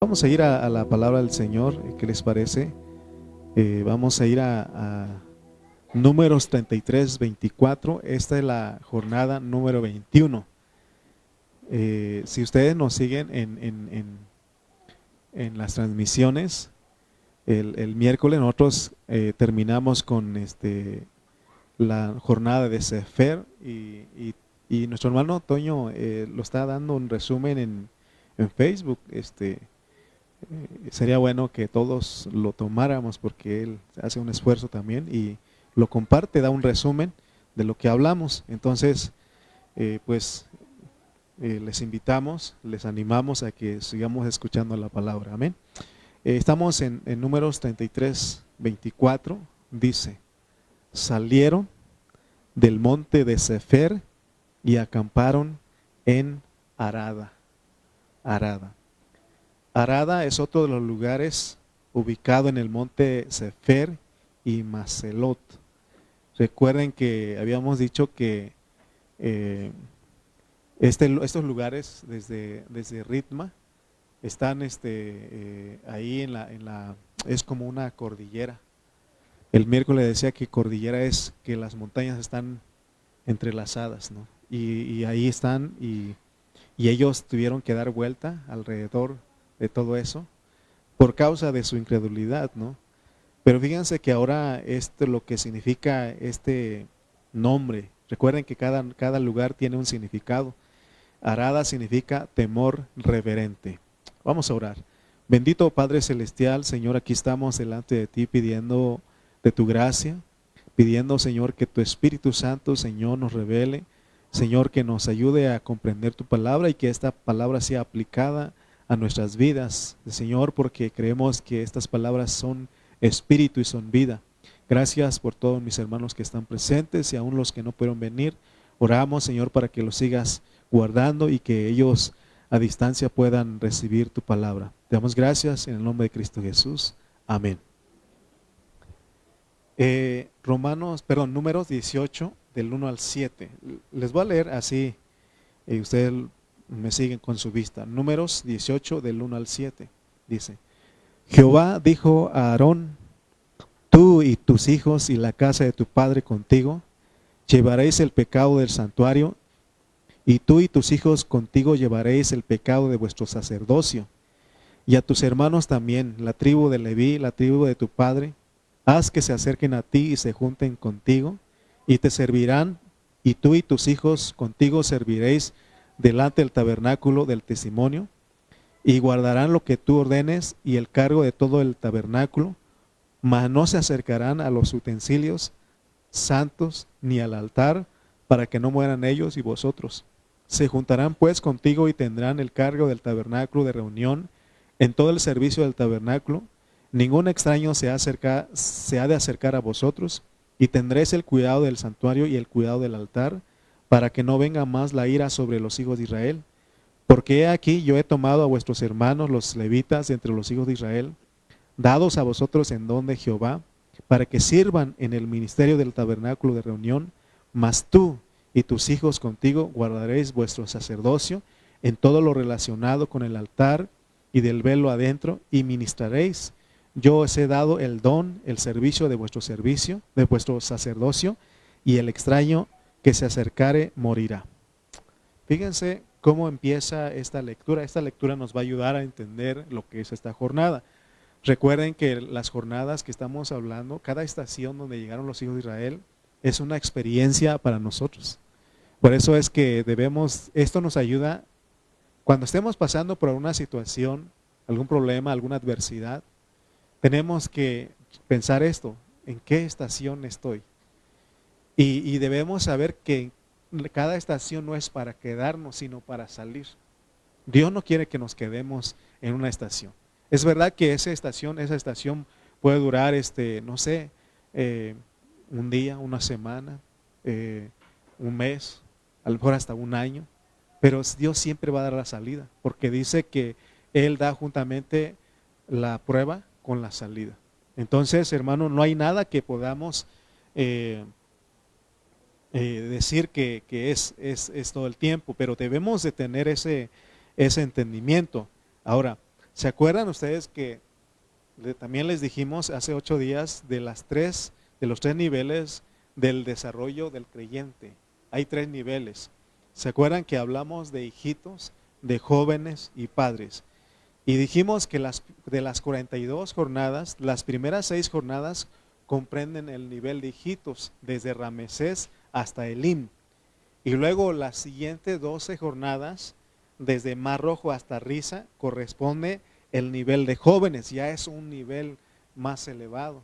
Vamos a ir a la palabra del Señor. ¿Qué les parece? Vamos a ir a Números 33, 24. Esta es la jornada número 21. Si ustedes nos siguen en las transmisiones, el miércoles nosotros terminamos con la jornada de Sefer y nuestro hermano Toño lo está dando un resumen en Facebook. Sería bueno que todos lo tomáramos porque él hace un esfuerzo también y lo comparte, da un resumen de lo que hablamos. Entonces, les invitamos, les animamos a que sigamos escuchando la palabra. Amén. Estamos en Números 33, 24. Dice: salieron del monte de Sefer y acamparon en Arada. Arada. Arada es otro de los lugares ubicado en el monte Sefer y Maselot. Recuerden que habíamos dicho que estos lugares desde Ritma están ahí es como una cordillera. El miércoles decía que cordillera es que las montañas están entrelazadas, ¿no? Y ahí están y ellos tuvieron que dar vuelta alrededor de todo eso por causa de su incredulidad, ¿no? Pero fíjense que ahora lo que significa este nombre, recuerden que cada lugar tiene un significado. Arada significa temor reverente. Vamos a orar. Bendito Padre Celestial, Señor, aquí estamos delante de ti pidiendo de tu gracia, pidiendo, Señor, que tu Espíritu Santo, Señor, nos revele, Señor, que nos ayude a comprender tu palabra y que esta palabra sea aplicada a nuestras vidas, Señor, porque creemos que estas palabras son espíritu y son vida. Gracias por todos mis hermanos que están presentes y aún los que no pudieron venir. Oramos, Señor, para que los sigas guardando y que ellos a distancia puedan recibir tu palabra. Te damos gracias en el nombre de Cristo Jesús. Amén. Números 18, del 1 al 7. Les voy a leer así, ustedes me siguen con su vista. Números 18, del 1 al 7. Dice: Jehová dijo a Aarón: tú y tus hijos y la casa de tu padre contigo llevaréis el pecado del santuario, y tú y tus hijos contigo llevaréis el pecado de vuestro sacerdocio. Y a tus hermanos también, la tribu de Leví, la tribu de tu padre, haz que se acerquen a ti y se junten contigo, y te servirán, y tú y tus hijos contigo serviréis delante del tabernáculo del testimonio, y guardarán lo que tú ordenes y el cargo de todo el tabernáculo, mas no se acercarán a los utensilios santos ni al altar, para que no mueran ellos y vosotros. Se juntarán pues contigo y tendrán el cargo del tabernáculo de reunión en todo el servicio del tabernáculo. Ningún extraño se ha de acercar a vosotros, y tendréis el cuidado del santuario y el cuidado del altar, para que no venga más la ira sobre los hijos de Israel. Porque he aquí, yo he tomado a vuestros hermanos los levitas de entre los hijos de Israel, dados a vosotros en don de Jehová, para que sirvan en el ministerio del tabernáculo de reunión, mas tú y tus hijos contigo guardaréis vuestro sacerdocio en todo lo relacionado con el altar y del velo adentro, y ministraréis. Yo os he dado el don, el servicio de vuestro servicio, de vuestro sacerdocio, y el extraño que se acercare morirá. Fíjense cómo empieza esta lectura. Esta lectura nos va a ayudar a entender lo que es esta jornada. Recuerden que las jornadas que estamos hablando, cada estación donde llegaron los hijos de Israel, es una experiencia para nosotros. Por eso es que esto nos ayuda cuando estemos pasando por alguna situación, algún problema, alguna adversidad. Tenemos que pensar esto: ¿en qué estación estoy? Y debemos saber que cada estación no es para quedarnos, sino para salir. Dios no quiere que nos quedemos en una estación. Es verdad que esa estación puede durar, no sé, un día, una semana, un mes, a lo mejor hasta un año, pero Dios siempre va a dar la salida, porque dice que Él da juntamente la prueba con la salida. Entonces, hermano, no hay nada que podamos decir que es todo el tiempo, pero debemos de tener ese entendimiento. Ahora, ¿Se acuerdan ustedes que también les dijimos hace 8 días de los tres niveles del desarrollo del creyente? Hay 3 niveles. ¿Se acuerdan que hablamos de hijitos, de jóvenes y padres? Y dijimos que de las 42 jornadas, las primeras 6 jornadas comprenden el nivel de hijitos, desde Ramesés hasta Elim. Y luego las siguientes 12 jornadas, desde Mar Rojo hasta Risa, corresponde el nivel de jóvenes. Ya es un nivel más elevado,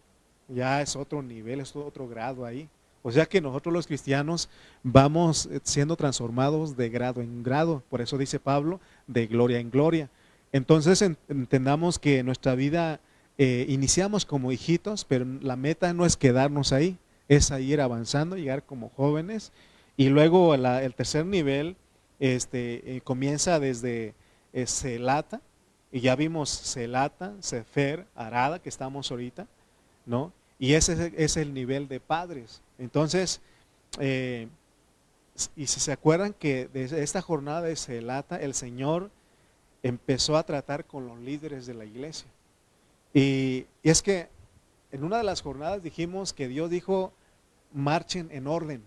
ya es otro nivel, es otro grado ahí. O sea que nosotros los cristianos vamos siendo transformados de grado en grado. Por eso dice Pablo, de gloria en gloria. Entonces entendamos que nuestra vida iniciamos como hijitos, pero la meta no es quedarnos ahí, es ir avanzando, llegar como jóvenes. Y luego el tercer nivel comienza desde Selata, y ya vimos Selata, Sefer, Arada, que estamos ahorita, ¿no? Y ese es el nivel de padres. Entonces, y si se acuerdan que desde esta jornada de Selata, el Señor empezó a tratar con los líderes de la iglesia. Y es que en una de las jornadas dijimos que Dios dijo, marchen en orden,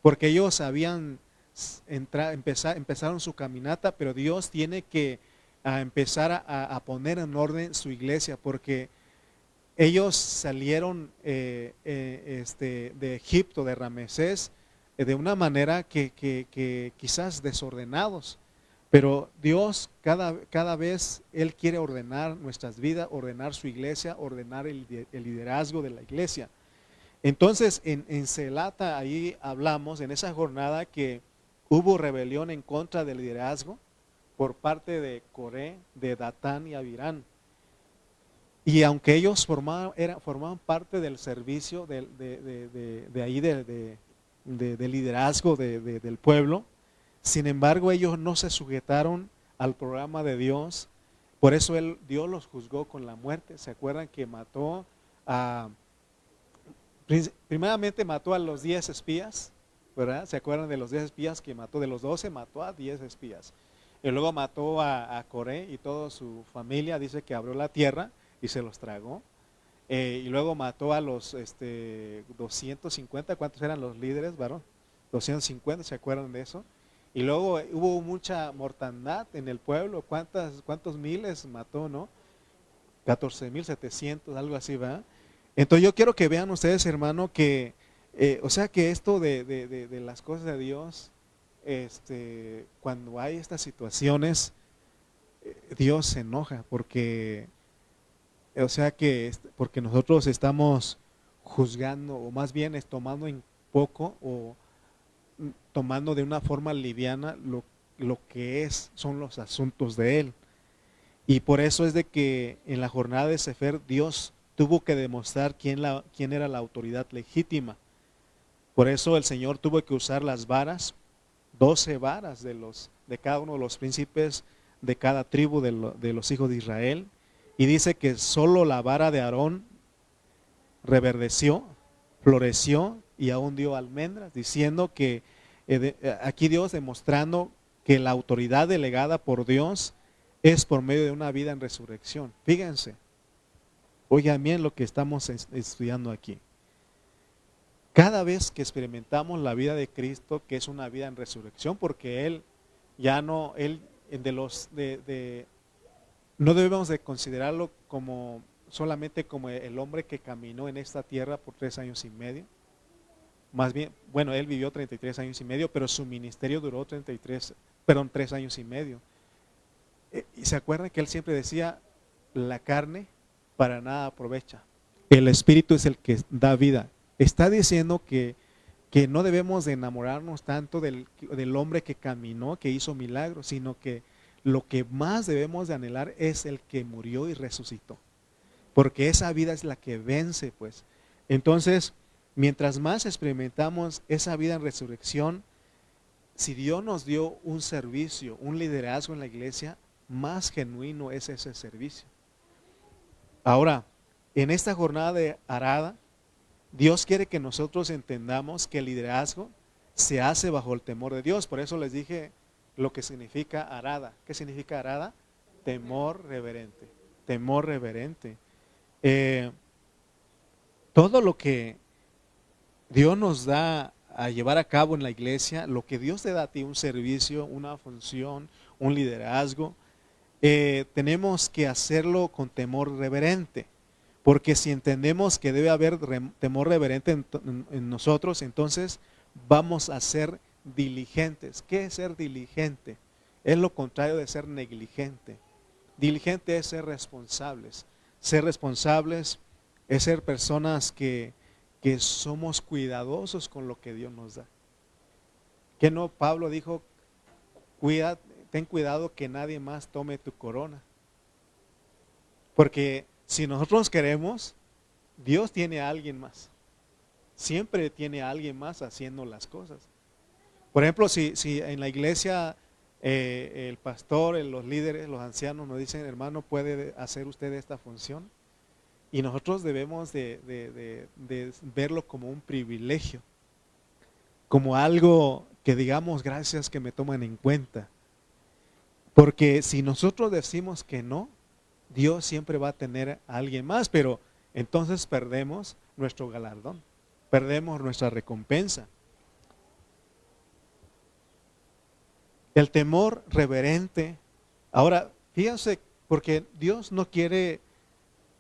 porque ellos empezaron su caminata, pero Dios tiene que empezar a poner en orden su iglesia, porque ellos salieron de Egipto, de Ramesés, de una manera que quizás desordenados. Pero Dios cada vez Él quiere ordenar nuestras vidas, ordenar su iglesia, ordenar el liderazgo de la iglesia. Entonces en Selata ahí hablamos en esa jornada que hubo rebelión en contra del liderazgo por parte de Coré, de Datán y Abirán. Y aunque ellos formaban parte del servicio de ahí del liderazgo del pueblo, sin embargo ellos no se sujetaron al programa de Dios. Por eso Dios los juzgó con la muerte. ¿Se acuerdan que primeramente mató a los 10 espías? ¿Verdad? ¿Se acuerdan de los 10 espías que mató? De los 12 mató a 10 espías. Y luego mató a Coré y toda su familia. Dice que abrió la tierra y se los tragó. Y luego mató a los 250. ¿Cuántos eran los líderes, varón? 250, ¿se acuerdan de eso? Y luego hubo mucha mortandad en el pueblo. ¿Cuántos miles mató, no? 14,700, algo así, ¿va? Entonces yo quiero que vean ustedes, hermano, que o sea que esto de las cosas de Dios, cuando hay estas situaciones, Dios se enoja porque, o sea que porque nosotros estamos juzgando, o más bien es tomando en poco, o tomando de una forma liviana lo que son los asuntos de Él. Y por eso es de que en la jornada de Sefer Dios tuvo que demostrar quién era la autoridad legítima. Por eso el Señor tuvo que usar las varas, 12 varas de cada uno de los príncipes de cada tribu de los hijos de Israel. Y dice que solo la vara de Aarón reverdeció, floreció y aún dio almendras, diciendo que aquí Dios demostrando que la autoridad delegada por Dios es por medio de una vida en resurrección. Fíjense, oigan bien lo que estamos estudiando aquí. Cada vez que experimentamos la vida de Cristo, que es una vida en resurrección, porque Él ya no, no debemos de considerarlo como solamente como el hombre que caminó en esta tierra por 3 años y medio. Más bien, bueno, Él vivió 33 años y medio, pero su ministerio duró 3 años y medio. Y se acuerdan que Él siempre decía, la carne para nada aprovecha. El Espíritu es el que da vida. Está diciendo que no debemos de enamorarnos tanto del hombre que caminó, que hizo milagros, sino que lo que más debemos de anhelar es el que murió y resucitó. Porque esa vida es la que vence, pues. Entonces, mientras más experimentamos esa vida en resurrección, si Dios nos dio un servicio, un liderazgo en la iglesia, más genuino es ese servicio. Ahora, en esta jornada de Arada, Dios quiere que nosotros entendamos que el liderazgo se hace bajo el temor de Dios. Por eso les dije lo que significa Arada. ¿Qué significa Arada? temor reverente, temor reverente. Eh, Todo lo que Dios nos da a llevar a cabo en la iglesia, lo que Dios te da a ti, un servicio, una función, un liderazgo, tenemos que hacerlo con temor reverente. Porque si entendemos que debe haber temor reverente en nosotros, entonces vamos a ser diligentes. ¿Qué es ser diligente? Es lo contrario de ser negligente. Diligente es ser responsables. Ser responsables es ser personas que somos cuidadosos con lo que Dios nos da. Que no, Pablo dijo, ten cuidado que nadie más tome tu corona. Porque si nosotros queremos, Dios tiene a alguien más. Siempre tiene a alguien más haciendo las cosas. Por ejemplo, si en la iglesia el pastor, los líderes, los ancianos nos dicen, hermano, ¿puede hacer usted esta función? Y nosotros debemos de verlo como un privilegio, como algo que digamos, gracias que me toman en cuenta. Porque si nosotros decimos que no, Dios siempre va a tener a alguien más, pero entonces perdemos nuestro galardón, perdemos nuestra recompensa. El temor reverente. Ahora, fíjense, porque Dios no quiere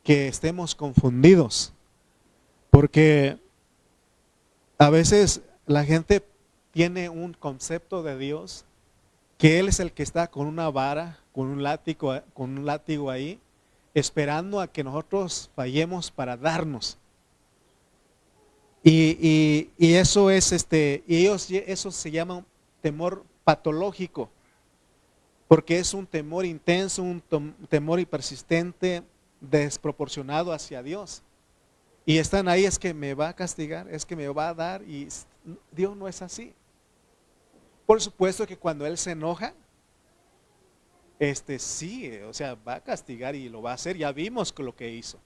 que estemos confundidos, porque a veces la gente tiene un concepto de Dios que Él es el que está con una vara, con un látigo ahí, esperando a que nosotros fallemos para darnos. Y eso es eso se llama un temor patológico, porque es un temor intenso, un temor persistente, desproporcionado hacia Dios. Y están ahí, es que me va a castigar, es que me va a dar, y Dios no es así. Por supuesto que cuando Él se enoja, sí, o sea, va a castigar y lo va a hacer, ya vimos lo que hizo.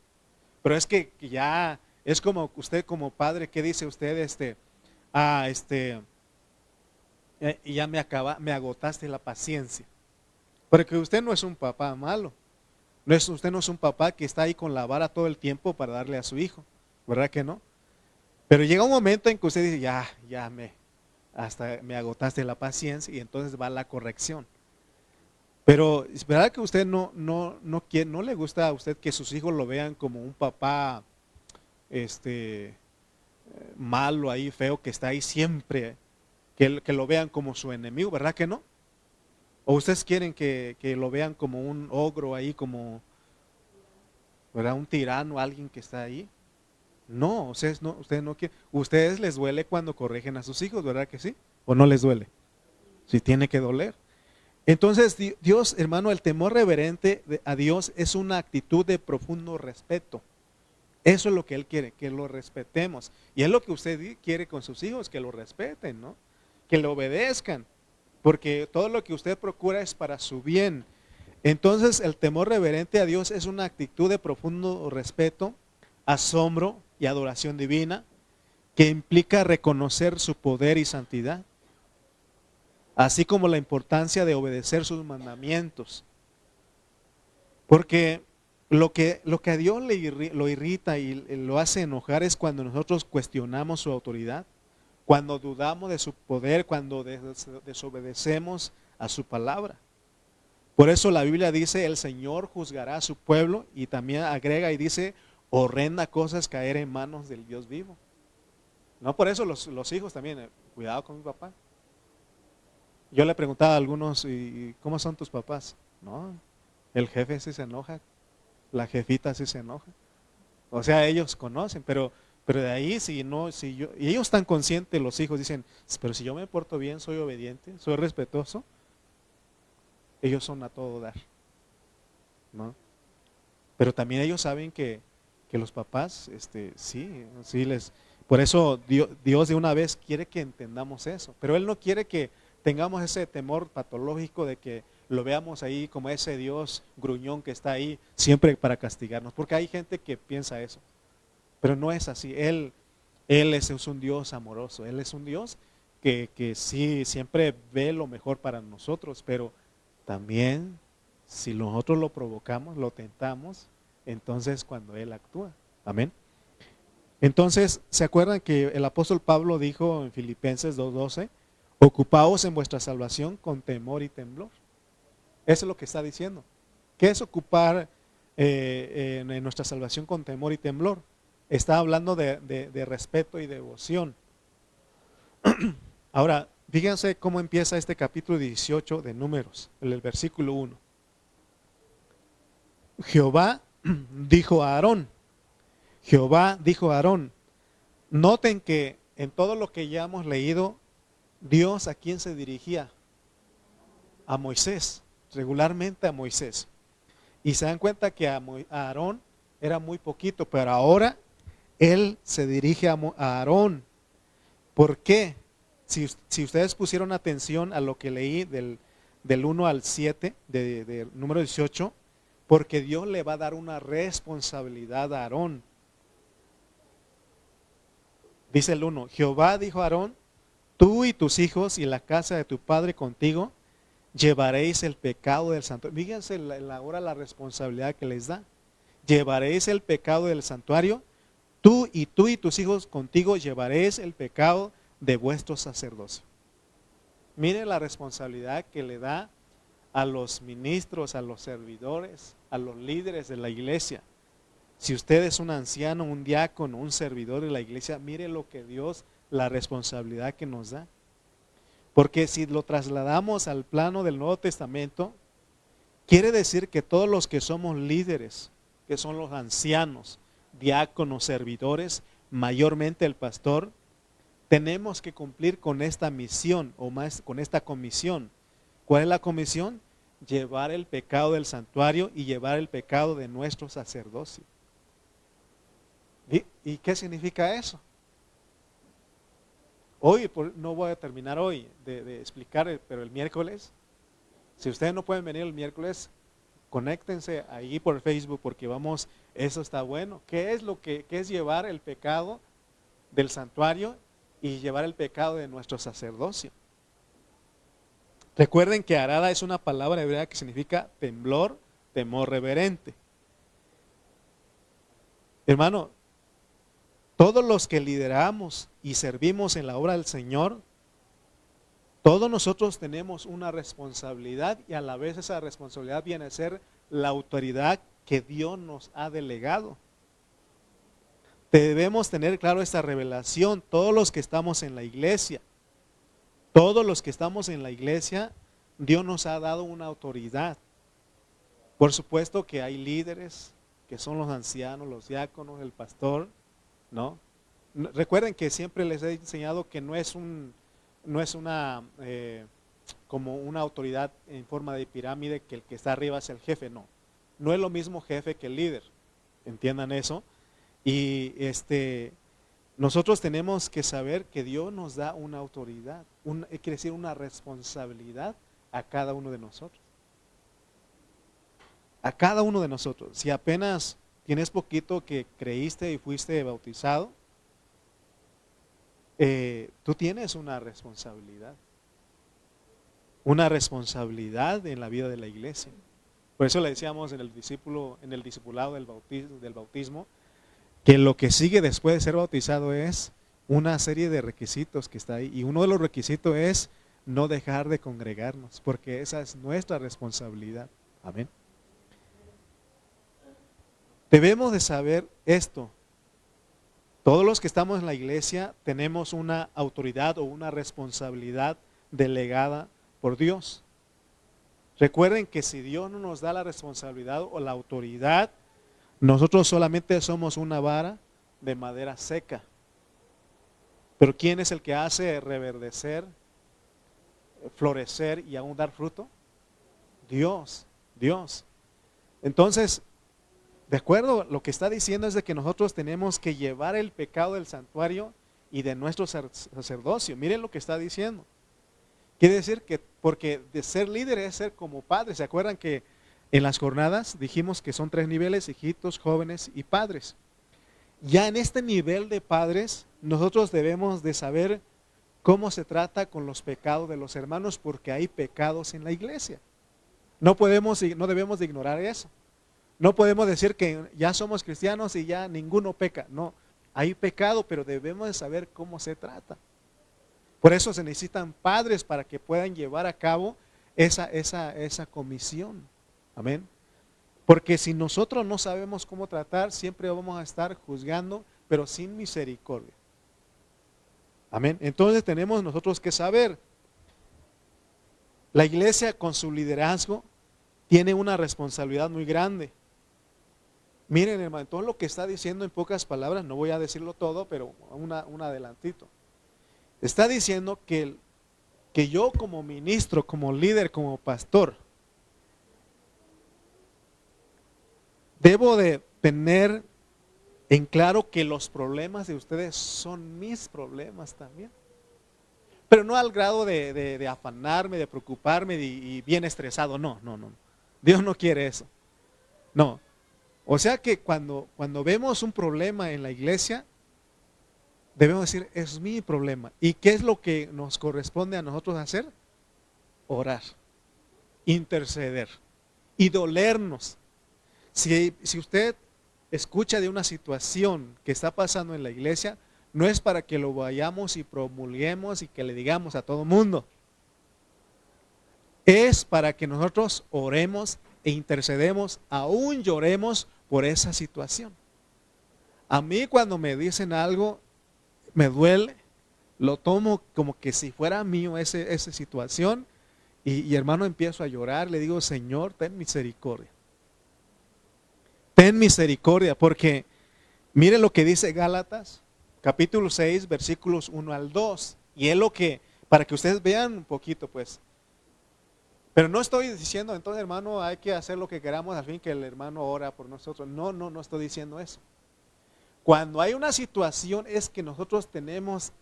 Pero es que ya es como usted como padre, ¿qué dice usted? Y ya me agotaste la paciencia. Porque usted no es un papá malo. Usted no es un papá que está ahí con la vara todo el tiempo para darle a su hijo, ¿verdad que no? Pero llega un momento en que usted dice, hasta me agotaste la paciencia, y entonces va la corrección. Pero es verdad que usted no le gusta a usted que sus hijos lo vean como un papá malo ahí, feo, que está ahí siempre, que lo vean como su enemigo, ¿verdad que no? ¿O ustedes quieren que lo vean como un ogro ahí, como, ¿verdad?, un tirano, alguien que está ahí? No, ustedes no quieren. Ustedes les duele cuando corrigen a sus hijos, ¿verdad que sí? ¿O no les duele? Sí, tiene que doler. Entonces, Dios, hermano, el temor reverente a Dios es una actitud de profundo respeto. Eso es lo que Él quiere, que lo respetemos. Y es lo que usted quiere con sus hijos, que lo respeten, ¿no? Que le obedezcan. Porque todo lo que usted procura es para su bien. Entonces, el temor reverente a Dios es una actitud de profundo respeto, asombro y adoración divina, que implica reconocer su poder y santidad, así como la importancia de obedecer sus mandamientos. Porque lo que a Dios lo irrita y lo hace enojar es cuando nosotros cuestionamos su autoridad, cuando dudamos de su poder, cuando desobedecemos a su palabra. Por eso la Biblia dice, el Señor juzgará a su pueblo, y también agrega y dice, horrenda cosa es caer en manos del Dios vivo. No, por eso los hijos también, cuidado con mi papá. Yo le preguntaba a algunos, ¿y cómo son tus papás? No, el jefe sí se enoja, la jefita sí se enoja. O sea, ellos conocen, pero de ahí y ellos están conscientes, los hijos dicen, pero si yo me porto bien, soy obediente, soy respetuoso, ellos son a todo dar, ¿no? Pero también ellos saben que los papás, por eso Dios de una vez quiere que entendamos eso, pero Él no quiere que tengamos ese temor patológico de que lo veamos ahí como ese Dios gruñón que está ahí siempre para castigarnos, porque hay gente que piensa eso, pero no es así. Él es un Dios amoroso, Él es un Dios que sí siempre ve lo mejor para nosotros, pero también Si nosotros lo provocamos, lo tentamos, entonces cuando Él actúa. Amén. Entonces, ¿se acuerdan que el apóstol Pablo dijo en Filipenses 2:12? Ocupaos en vuestra salvación con temor y temblor. Eso es lo que está diciendo. ¿Qué es ocupar en nuestra salvación con temor y temblor? Está hablando de respeto y devoción. Ahora, fíjense cómo empieza este capítulo 18 de Números, en el versículo 1. Jehová dijo a Aarón, Jehová dijo a Aarón. Noten que en todo lo que ya hemos leído, Dios a quién se dirigía, a Moisés, regularmente a Moisés. Y se dan cuenta que a Aarón era muy poquito, pero ahora Él se dirige a Aarón. ¿Por qué? Si ustedes pusieron atención a lo que leí del 1 al 7, de número 18, porque Dios le va a dar una responsabilidad a Aarón. Dice el 1, Jehová dijo a Aarón, tú y tus hijos y la casa de tu padre contigo, llevaréis el pecado del santuario. Fíjense ahora la responsabilidad que les da. Llevaréis el pecado del santuario, tú y tus hijos contigo llevaréis el pecado de vuestro sacerdocio. Miren la responsabilidad que le da a los ministros, a los servidores, a los líderes de la iglesia. Si usted es un anciano, un diácono, un servidor de la iglesia, mire lo que Dios, la responsabilidad que nos da. Porque si lo trasladamos al plano del Nuevo Testamento, quiere decir que todos los que somos líderes, que son los ancianos, diáconos, servidores, mayormente el pastor, tenemos que cumplir con esta misión o más con esta comisión. ¿Cuál es la comisión? Llevar el pecado del santuario y llevar el pecado de nuestro sacerdocio. ¿Y qué significa eso? Hoy, no voy a terminar hoy de explicar, pero el miércoles, si ustedes no pueden venir el miércoles, conéctense ahí por Facebook porque eso está bueno. ¿Qué es llevar el pecado del santuario y llevar el pecado de nuestro sacerdocio? Recuerden que arada es una palabra hebrea que significa temblor, temor reverente. Hermano, todos los que lideramos y servimos en la obra del Señor, todos nosotros tenemos una responsabilidad y a la vez esa responsabilidad viene a ser la autoridad que Dios nos ha delegado. Debemos tener claro esta revelación, todos los que estamos en la iglesia, Dios nos ha dado una autoridad. Por supuesto que hay líderes, que son los ancianos, los diáconos, el pastor, ¿no? Recuerden que siempre les he enseñado que no es una como una autoridad en forma de pirámide, que el que está arriba es el jefe, no. No es lo mismo jefe que el líder, entiendan eso. Y nosotros tenemos que saber que Dios nos da una autoridad, quiere decir una responsabilidad a cada uno de nosotros. A cada uno de nosotros. Si apenas tienes poquito que creíste y fuiste bautizado, tú tienes una responsabilidad. Una responsabilidad en la vida de la iglesia. Por eso le decíamos en el discipulado del bautismo, que lo que sigue después de ser bautizado es una serie de requisitos que está ahí. Y uno de los requisitos es no dejar de congregarnos, porque esa es nuestra responsabilidad. Amén. Debemos de saber esto. Todos los que estamos en la iglesia tenemos una autoridad o una responsabilidad delegada por Dios. Recuerden que si Dios no nos da la responsabilidad o la autoridad, nosotros solamente somos una vara de madera seca. Pero ¿quién es el que hace reverdecer, florecer y aún dar fruto? Dios. Entonces, de acuerdo, lo que está diciendo es de que nosotros tenemos que llevar el pecado del santuario y de nuestro sacerdocio. Miren lo que está diciendo. Quiere decir que, porque de ser líder es ser como padre. ¿Se acuerdan que en las jornadas dijimos que son 3 niveles: hijitos, jóvenes y padres? Ya en este nivel de padres, nosotros debemos de saber cómo se trata con los pecados de los hermanos, porque hay pecados en la iglesia. No debemos de ignorar eso. No podemos decir que ya somos cristianos y ya ninguno peca. No, hay pecado, pero debemos de saber cómo se trata. Por eso se necesitan padres para que puedan llevar a cabo esa comisión. Amén. Porque si nosotros no sabemos cómo tratar, siempre vamos a estar juzgando, pero sin misericordia. Amén. Entonces tenemos nosotros que saber. La iglesia con su liderazgo tiene una responsabilidad muy grande. Miren, hermano, todo lo que está diciendo en pocas palabras, no voy a decirlo todo, pero un adelantito. Está diciendo que yo como ministro, como líder, como pastor, debo de tener en claro que los problemas de ustedes son mis problemas también. Pero no al grado de afanarme, de preocuparme y bien estresado. No. Dios no quiere eso. No. O sea que cuando vemos un problema en la iglesia, debemos decir, es mi problema. ¿Y qué es lo que nos corresponde a nosotros hacer? Orar, interceder y dolernos. Si usted escucha de una situación que está pasando en la iglesia, no es para que lo vayamos y promulguemos y que le digamos a todo mundo. Es para que nosotros oremos e intercedemos, aún lloremos por esa situación. A mí cuando me dicen algo, me duele, lo tomo como que si fuera mío esa situación y hermano empiezo a llorar, le digo, Señor, ten misericordia. Ten misericordia, porque mire lo que dice Gálatas, capítulo 6, versículos 1 al 2. Y es lo que, para que ustedes vean un poquito pues. Pero no estoy diciendo, entonces hermano, hay que hacer lo que queramos al fin que el hermano ora por nosotros. No estoy diciendo eso. Cuando hay una situación es que nosotros debemos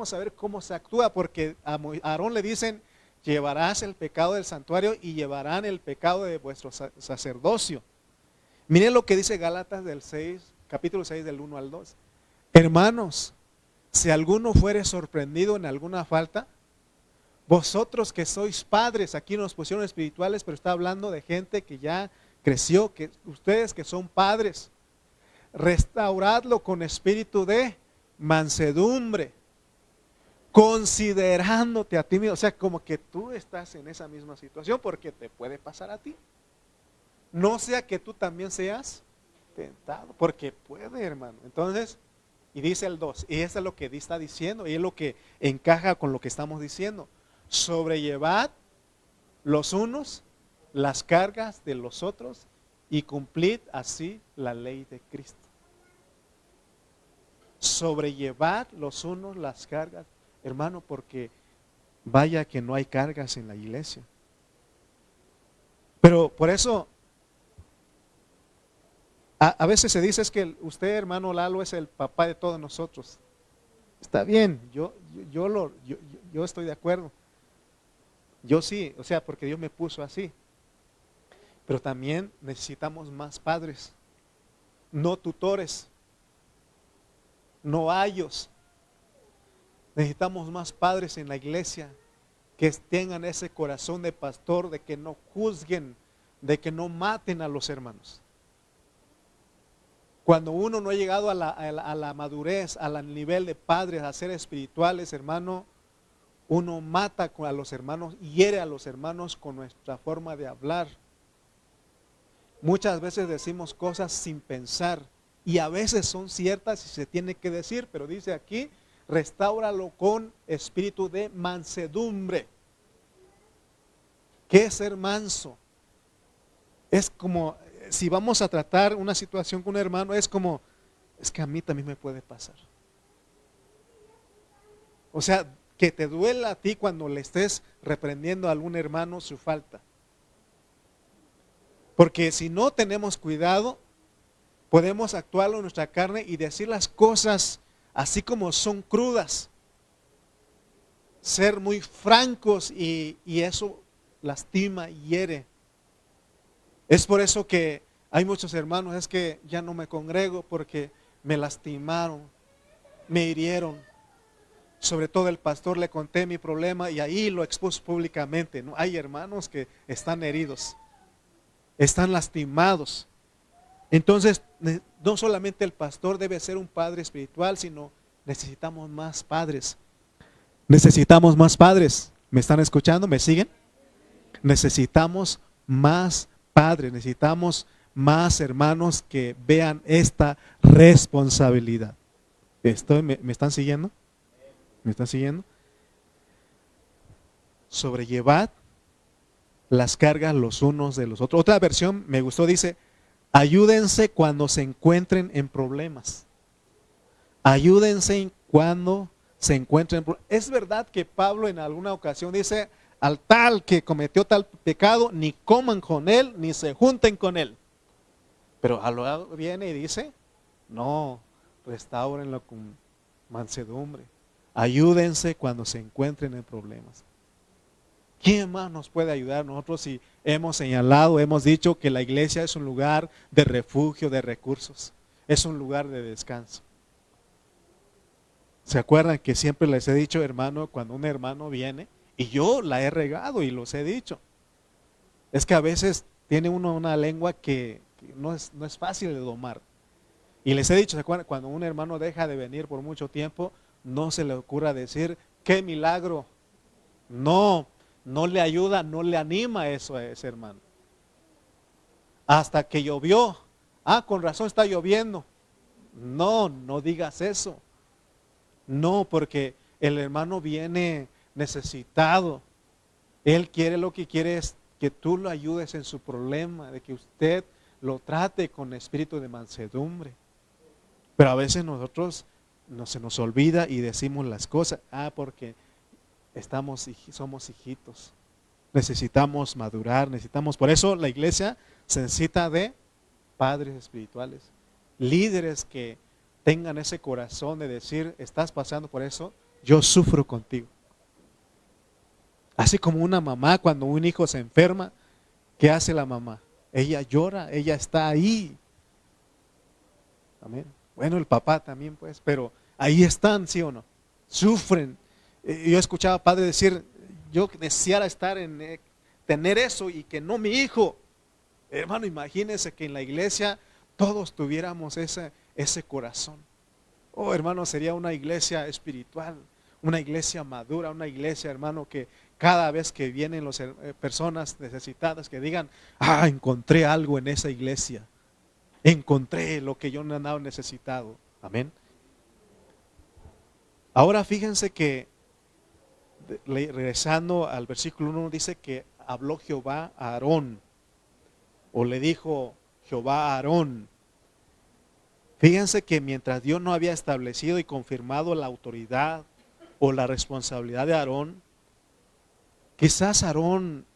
saber cómo se actúa, porque a Aarón le dicen, llevarás el pecado del santuario y llevarán el pecado de vuestro sacerdocio. Miren lo que dice Gálatas del 6, capítulo 6 del 1 al 2. Hermanos, si alguno fuere sorprendido en alguna falta, vosotros que sois padres, aquí nos pusieron espirituales, pero está hablando de gente que ya creció, que ustedes que son padres, restauradlo con espíritu de mansedumbre, considerándote a ti mismo, o sea, como que tú estás en esa misma situación porque te puede pasar a ti. No sea que tú también seas tentado, porque puede, hermano. Entonces, y dice el 2, y eso es lo que está diciendo, y es lo que encaja con lo que estamos diciendo. Sobrellevad los unos las cargas de los otros y cumplid así la ley de Cristo. Sobrellevad los unos las cargas, hermano, porque vaya que no hay cargas en la iglesia. Pero por eso a veces se dice es que usted, hermano Lalo, es el papá de todos nosotros. Está bien, yo estoy de acuerdo. Yo sí, o sea, porque Dios me puso así. Pero también necesitamos más padres, no tutores, no ayos. Necesitamos más padres en la iglesia que tengan ese corazón de pastor, de que no juzguen, de que no maten a los hermanos. Cuando uno no ha llegado a la madurez, al nivel de padres, a ser espirituales, hermano, uno mata a los hermanos, hiere a los hermanos con nuestra forma de hablar. Muchas veces decimos cosas sin pensar y a veces son ciertas y se tiene que decir, pero dice aquí, restáuralo con espíritu de mansedumbre. ¿Qué es ser manso? Es como, si vamos a tratar una situación con un hermano, es como, es que a mí también me puede pasar. O sea, que te duela a ti cuando le estés reprendiendo a algún hermano su falta. Porque si no tenemos cuidado, podemos actuarlo en nuestra carne y decir las cosas así como son crudas. Ser muy francos y eso lastima y hiere. Es por eso que hay muchos hermanos, es que ya no me congrego porque me lastimaron, me hirieron. Sobre todo el pastor le conté mi problema y ahí lo expuso públicamente, ¿no? Hay hermanos que están heridos. están lastimados. Entonces, no solamente el pastor debe ser un padre espiritual, sino necesitamos más padres. Necesitamos más padres. ¿Me están escuchando? ¿Me siguen? Necesitamos más padres, necesitamos más hermanos que vean esta responsabilidad. ¿Me están siguiendo? ¿Me están siguiendo? Sobrellevad las cargas los unos de los otros. Otra versión me gustó, dice, ayúdense cuando se encuentren en problemas. Ayúdense cuando se encuentren en problemas. Es verdad que Pablo en alguna ocasión dice, al tal que cometió tal pecado, ni coman con él, ni se junten con él. Pero al lado viene y dice, no, restáurenlo con mansedumbre. Ayúdense cuando se encuentren en problemas. ¿Quién más nos puede ayudar? Nosotros si hemos señalado, hemos dicho que la iglesia es un lugar de refugio, de recursos. Es un lugar de descanso. ¿Se acuerdan que siempre les he dicho, hermano, cuando un hermano viene, y yo la he regado y los he dicho, es que a veces tiene uno una lengua que no es fácil de domar. Y les he dicho, ¿se acuerdan? Cuando un hermano deja de venir por mucho tiempo, no se le ocurra decir, ¡qué milagro! No le ayuda, no le anima eso a ese hermano. Hasta que llovió, con razón está lloviendo. No digas eso. No, porque el hermano viene necesitado. Él lo que quiere es que tú lo ayudes en su problema, de que usted lo trate con espíritu de mansedumbre. Pero a veces nosotros se nos olvida y decimos las cosas, porque somos hijitos. Necesitamos madurar, por eso la iglesia se necesita de padres espirituales, líderes que tengan ese corazón de decir, estás pasando por eso, yo sufro contigo. Así como una mamá cuando un hijo se enferma, ¿qué hace la mamá? Ella llora, ella está ahí. Amén. Bueno, el papá también pues, pero ahí están, ¿sí o no? Sufren. Yo escuchaba a padres decir, yo deseara tener eso y que no mi hijo. Hermano, imagínense que en la iglesia todos tuviéramos ese corazón. Oh, hermano, sería una iglesia espiritual, una iglesia madura, una iglesia, hermano, que cada vez que vienen las personas necesitadas, que digan, encontré algo en esa iglesia. Encontré lo que yo no andaba necesitado. Amén. Ahora fíjense que, regresando al versículo 1, dice que habló Jehová a Aarón, o le dijo Jehová a Aarón. Fíjense que mientras Dios no había establecido y confirmado la autoridad o la responsabilidad de Aarón, quizás Aarón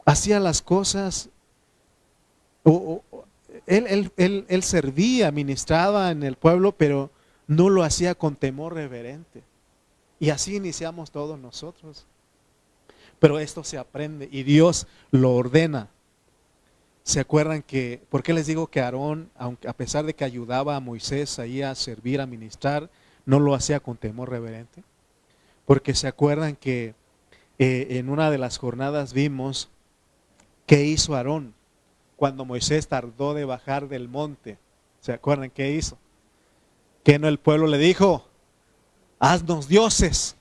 hacía las cosas, él servía, ministraba en el pueblo, pero no lo hacía con temor reverente. Y así iniciamos todos nosotros. Pero esto se aprende y Dios lo ordena. ¿Se acuerdan por qué les digo que Aarón, a pesar de que ayudaba a Moisés ahí a servir, a ministrar, no lo hacía con temor reverente? Porque se acuerdan que en una de las jornadas vimos qué hizo Aarón cuando Moisés tardó de bajar del monte. ¿Se acuerdan qué hizo? Que no, el pueblo le dijo, haznos dioses,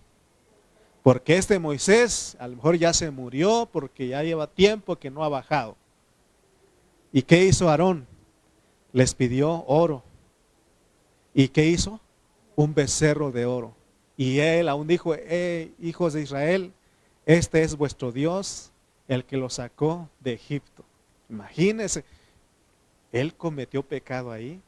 porque este Moisés a lo mejor ya se murió porque ya lleva tiempo que no ha bajado. ¿Y qué hizo Aarón? Les pidió oro. ¿Y qué hizo? Un becerro de oro. Y él aún dijo, hijos de Israel, este es vuestro Dios, el que lo sacó de Egipto. Imagínense, él cometió pecado ahí,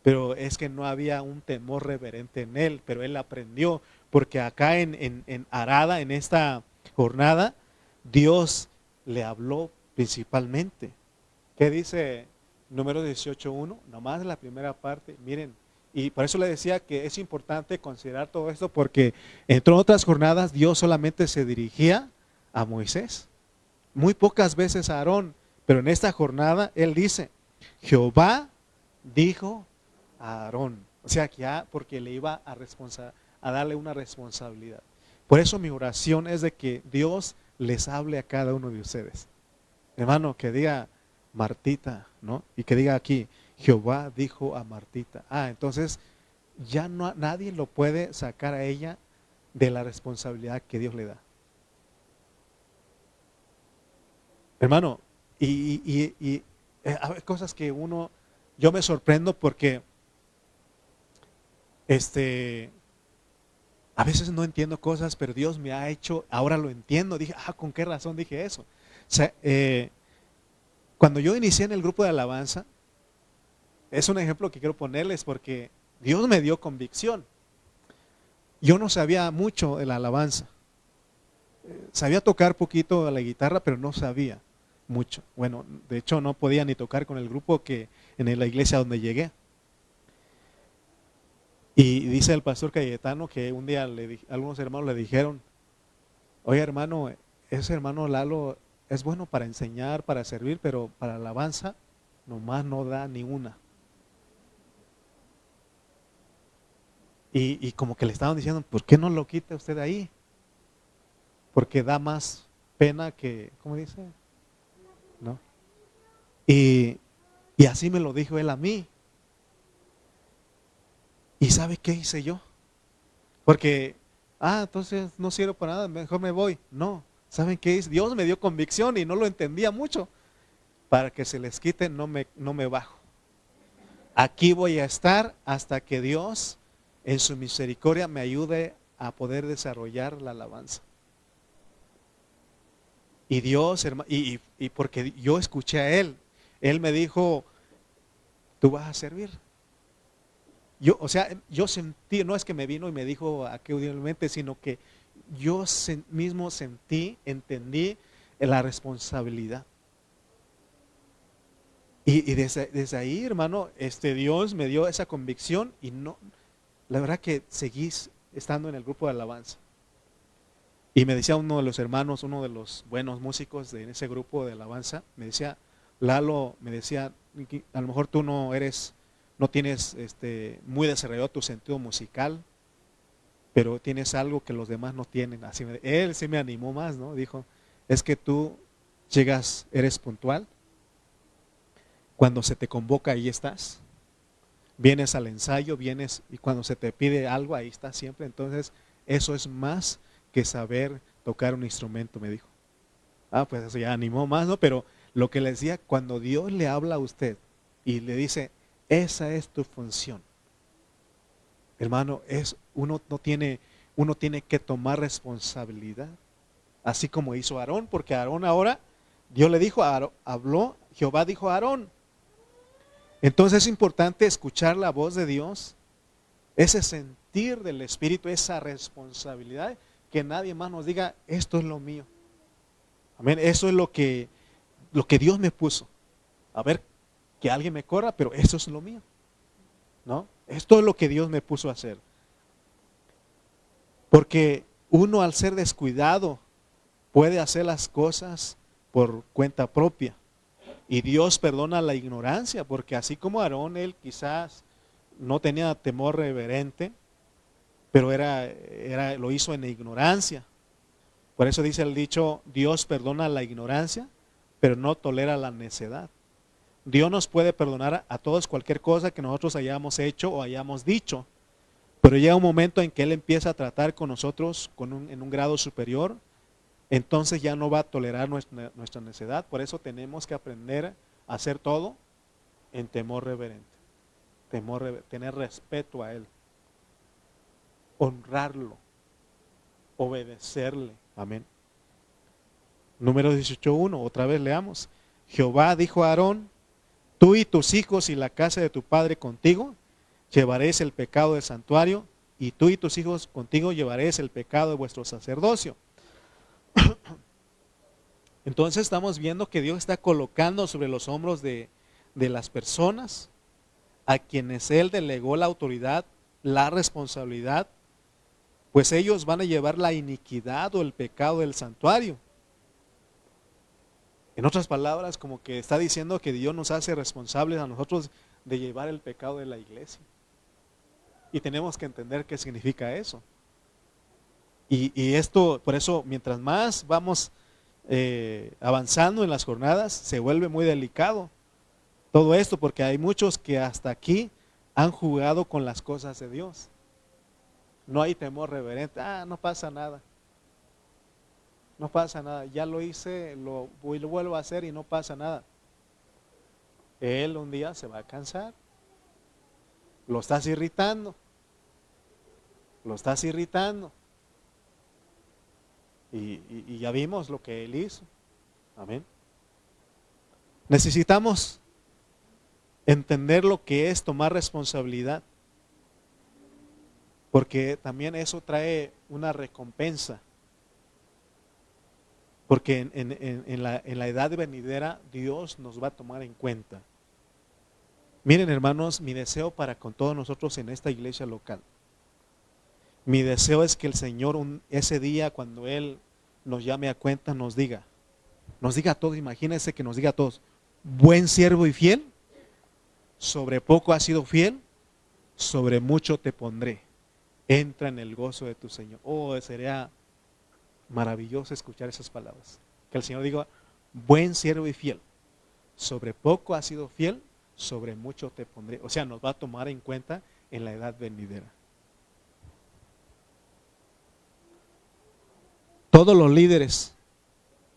pero es que no había un temor reverente en él, pero él aprendió, porque acá en Arada, en esta jornada, Dios le habló principalmente. ¿Qué dice Números 18:1? Nomás la primera parte, miren, y por eso le decía que es importante considerar todo esto, porque entre otras jornadas Dios solamente se dirigía a Moisés, muy pocas veces a Aarón, pero en esta jornada él dice, Jehová dijo a Aarón, o sea que porque le iba a darle una responsabilidad. Por eso mi oración es de que Dios les hable a cada uno de ustedes. Hermano, que diga Martita, ¿no? Y que diga aquí, Jehová dijo a Martita. Entonces ya no, nadie lo puede sacar a ella de la responsabilidad que Dios le da. Hermano, y hay cosas que yo me sorprendo porque a veces no entiendo cosas, pero Dios me ha hecho, ahora lo entiendo. Dije, ¿con qué razón dije eso? O sea, cuando yo inicié en el grupo de alabanza, es un ejemplo que quiero ponerles porque Dios me dio convicción. Yo no sabía mucho de la alabanza. Sabía tocar poquito la guitarra, pero no sabía mucho. Bueno, de hecho no podía ni tocar con el grupo que en la iglesia donde llegué. Y dice el pastor Cayetano que un día algunos hermanos le dijeron, oye hermano, ese hermano Lalo es bueno para enseñar, para servir, pero para alabanza nomás no da ni una. Y como que le estaban diciendo, ¿por qué no lo quita usted de ahí? Porque da más pena que, ¿cómo dice? ¿No? Y así me lo dijo él a mí. ¿Y sabe qué hice yo? Porque, entonces no sirvo para nada, mejor me voy. No, ¿saben qué hice? Dios me dio convicción y no lo entendía mucho. Para que se les quite, no me bajo. Aquí voy a estar hasta que Dios, en su misericordia, me ayude a poder desarrollar la alabanza. Y Dios, hermano, y porque yo escuché a Él me dijo, tú vas a servir. Yo sentí, no es que me vino y me dijo audiblemente, sino que yo mismo sentí, entendí la responsabilidad. Y desde ahí, hermano, Dios me dio esa convicción y no, la verdad que seguí estando en el grupo de alabanza. Y me decía uno de los hermanos, uno de los buenos músicos de ese grupo de alabanza, me decía, Lalo, me decía, a lo mejor tú no tienes muy desarrollado tu sentido musical, pero tienes algo que los demás no tienen. Así él sí me animó más, ¿no? Dijo, es que tú llegas, eres puntual, cuando se te convoca ahí estás, vienes al ensayo, vienes y cuando se te pide algo ahí estás siempre. Entonces eso es más que saber tocar un instrumento, me dijo. Pues eso ya animó más, ¿no? Pero lo que le decía, cuando Dios le habla a usted y le dice, esa es tu función, hermano, uno tiene que tomar responsabilidad, así como hizo Aarón, porque Aarón ahora, Dios le dijo, habló, Jehová dijo a Aarón. Entonces es importante escuchar la voz de Dios, ese sentir del Espíritu, esa responsabilidad, que nadie más nos diga, esto es lo mío. Amén, eso es lo que Dios me puso. A ver, que alguien me corra, pero eso es lo mío. ¿No? Esto es lo que Dios me puso a hacer. Porque uno al ser descuidado puede hacer las cosas por cuenta propia. Y Dios perdona la ignorancia, porque así como Aarón, él quizás no tenía temor reverente, pero lo hizo en ignorancia. Por eso dice el dicho, Dios perdona la ignorancia, pero no tolera la necedad. Dios nos puede perdonar a todos cualquier cosa que nosotros hayamos hecho o hayamos dicho, pero llega un momento en que Él empieza a tratar con nosotros en un grado superior, entonces ya no va a tolerar nuestra necedad. Por eso tenemos que aprender a hacer todo en temor reverente, tener respeto a Él, honrarlo, obedecerle. Amén. Número 18:1, otra vez leamos. Jehová dijo a Aarón, tú y tus hijos y la casa de tu padre contigo llevaréis el pecado del santuario, y tú y tus hijos contigo llevaréis el pecado de vuestro sacerdocio. Entonces estamos viendo que Dios está colocando sobre los hombros de las personas a quienes Él delegó la autoridad, la responsabilidad, pues ellos van a llevar la iniquidad o el pecado del santuario. En otras palabras, como que está diciendo que Dios nos hace responsables a nosotros de llevar el pecado de la iglesia. Y tenemos que entender qué significa eso. Y esto, por eso, mientras más vamos avanzando en las jornadas, se vuelve muy delicado todo esto, porque hay muchos que hasta aquí han jugado con las cosas de Dios. No hay temor reverente. No pasa nada. No pasa nada. Ya lo hice, lo vuelvo a hacer y no pasa nada. Él un día se va a cansar. Lo estás irritando. Lo estás irritando. Y ya vimos lo que él hizo. Amén. Necesitamos entender lo que es tomar responsabilidad, porque también eso trae una recompensa, porque en la edad venidera Dios nos va a tomar en cuenta. Miren, hermanos, mi deseo para con todos nosotros en esta iglesia local, mi deseo es que el Señor ese día cuando Él nos llame a cuenta nos diga a todos, imagínense que nos diga a todos: buen siervo y fiel, sobre poco has sido fiel, sobre mucho te pondré, entra en el gozo de tu Señor. Sería maravilloso escuchar esas palabras, que el Señor diga: buen siervo y fiel, sobre poco has sido fiel, sobre mucho te pondré. O sea, nos va a tomar en cuenta en la edad venidera. Todos los líderes,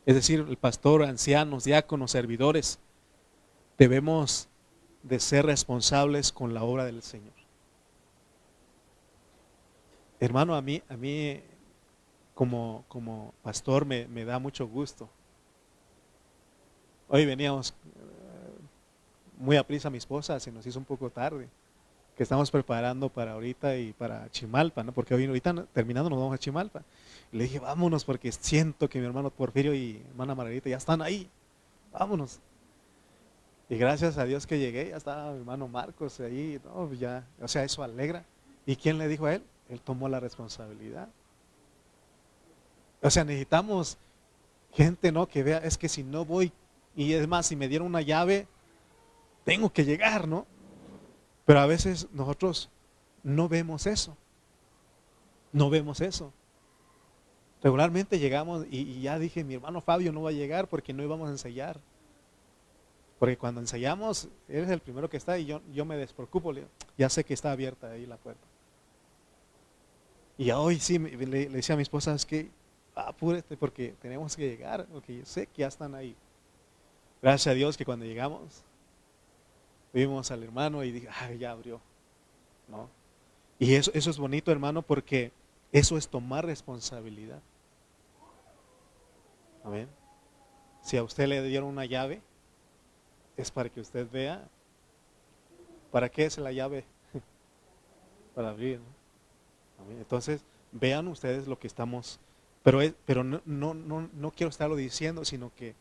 es decir, el pastor, ancianos, diáconos, servidores, debemos de ser responsables con la obra del Señor. Hermano, a mí como pastor me da mucho gusto. Hoy veníamos muy aprisa, mi esposa, se nos hizo un poco tarde, que estamos preparando para ahorita y para Chimalpa, ¿no? Porque hoy ahorita terminando nos vamos a Chimalpa. Y le dije: vámonos, porque siento que mi hermano Porfirio y hermana Margarita ya están ahí, vámonos. Y gracias a Dios que llegué, ya estaba mi hermano Marcos ahí, no, ya, o sea, eso alegra. ¿Y quién le dijo a él? Él tomó la responsabilidad. O sea, necesitamos gente, ¿no?, que vea, es que si no voy, y es más, si me dieron una llave, tengo que llegar, ¿no? Pero a veces nosotros no vemos eso. No vemos eso. Regularmente llegamos y ya dije: mi hermano Fabio no va a llegar porque no íbamos a ensayar. Porque cuando ensayamos, él es el primero que está y yo me despreocupo, ya sé que está abierta ahí la puerta. Y hoy sí le decía a mi esposa: es que apúrate porque tenemos que llegar, porque yo sé que ya están ahí. Gracias a Dios que cuando llegamos, vimos al hermano y dije: ya abrió, ¿no? Y eso es bonito, hermano, porque eso es tomar responsabilidad. Amén. Si a usted le dieron una llave, es para que usted vea. ¿Para qué es la llave? Para abrir, ¿no? Amén. Entonces, vean ustedes lo que estamos, pero no quiero estarlo diciendo, sino que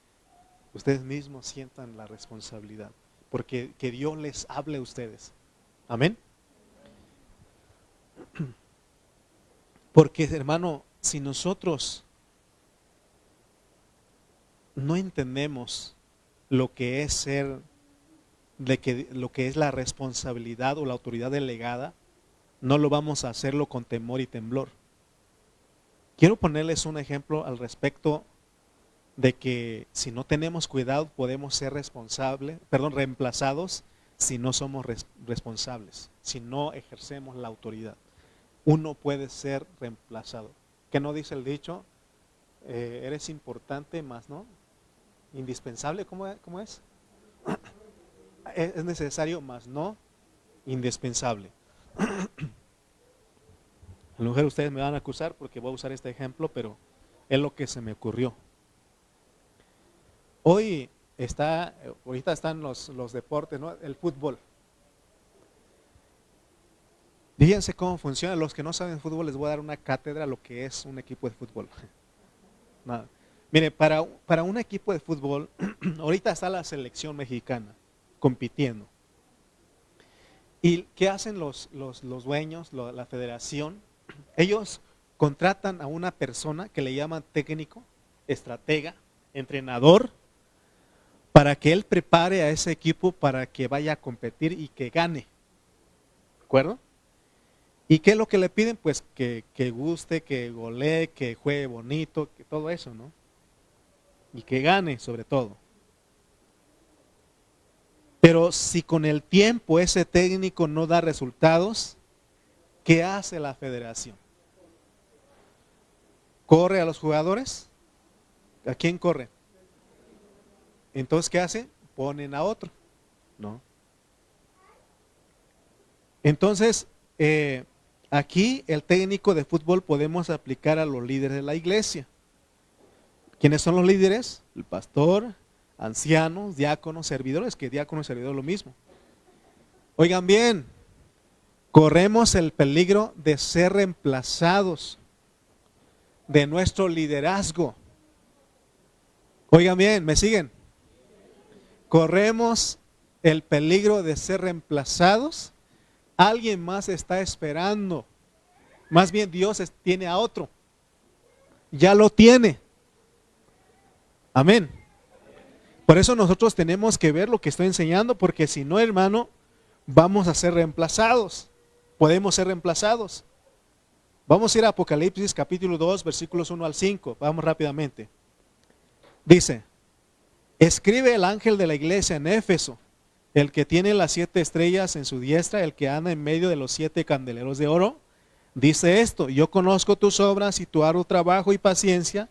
ustedes mismos sientan la responsabilidad, porque que Dios les hable a ustedes. Amén. Porque, hermano, si nosotros no entendemos lo que es lo que es la responsabilidad o la autoridad delegada, no lo vamos a hacerlo con temor y temblor. Quiero ponerles un ejemplo al respecto de que si no tenemos cuidado podemos ser reemplazados si no somos responsables, si no ejercemos la autoridad. Uno puede ser reemplazado. ¿Qué no dice el dicho? Eres importante, más no indispensable. ¿Cómo es? Es necesario, más no indispensable. A lo mejor ustedes me van a acusar porque voy a usar este ejemplo, pero es lo que se me ocurrió. Ahorita están los deportes, ¿no? El fútbol. Fíjense cómo funciona. Los que no saben fútbol, les voy a dar una cátedra a lo que es un equipo de fútbol. Nada. Mire, para un equipo de fútbol, ahorita está la selección mexicana compitiendo. ¿Y qué hacen los dueños, la federación? Ellos contratan a una persona que le llaman técnico, estratega, entrenador, para que él prepare a ese equipo para que vaya a competir y que gane. ¿De acuerdo? ¿Y qué es lo que le piden? Pues que guste, que golee, que juegue bonito, que todo eso, ¿no? y que gane sobre todo. Pero si con el tiempo ese técnico no da resultados, ¿qué hace la federación? ¿Corre a los jugadores? ¿A quién corre? Entonces, ¿qué hace? Ponen a otro, ¿no? Entonces, aquí el técnico de fútbol podemos aplicar a los líderes de la iglesia. ¿Quiénes son los líderes? El pastor, ancianos, diáconos, servidores, que diácono y servidor es lo mismo. Oigan bien, corremos el peligro de ser reemplazados de nuestro liderazgo. Oigan bien, ¿me siguen? Corremos el peligro de ser reemplazados. Alguien más está esperando. Más bien Dios tiene a otro. Ya lo tiene. Amén. Por eso nosotros tenemos que ver lo que estoy enseñando, porque si no, hermano, vamos a ser reemplazados. Podemos ser reemplazados. Vamos a ir a Apocalipsis capítulo 2, versículos 1 al 5. Vamos rápidamente. Dice: escribe el ángel de la iglesia en Éfeso, el que tiene las 7 estrellas en su diestra, el que anda en medio de los 7 candeleros de oro, dice esto: yo conozco tus obras y tu arduo trabajo y paciencia,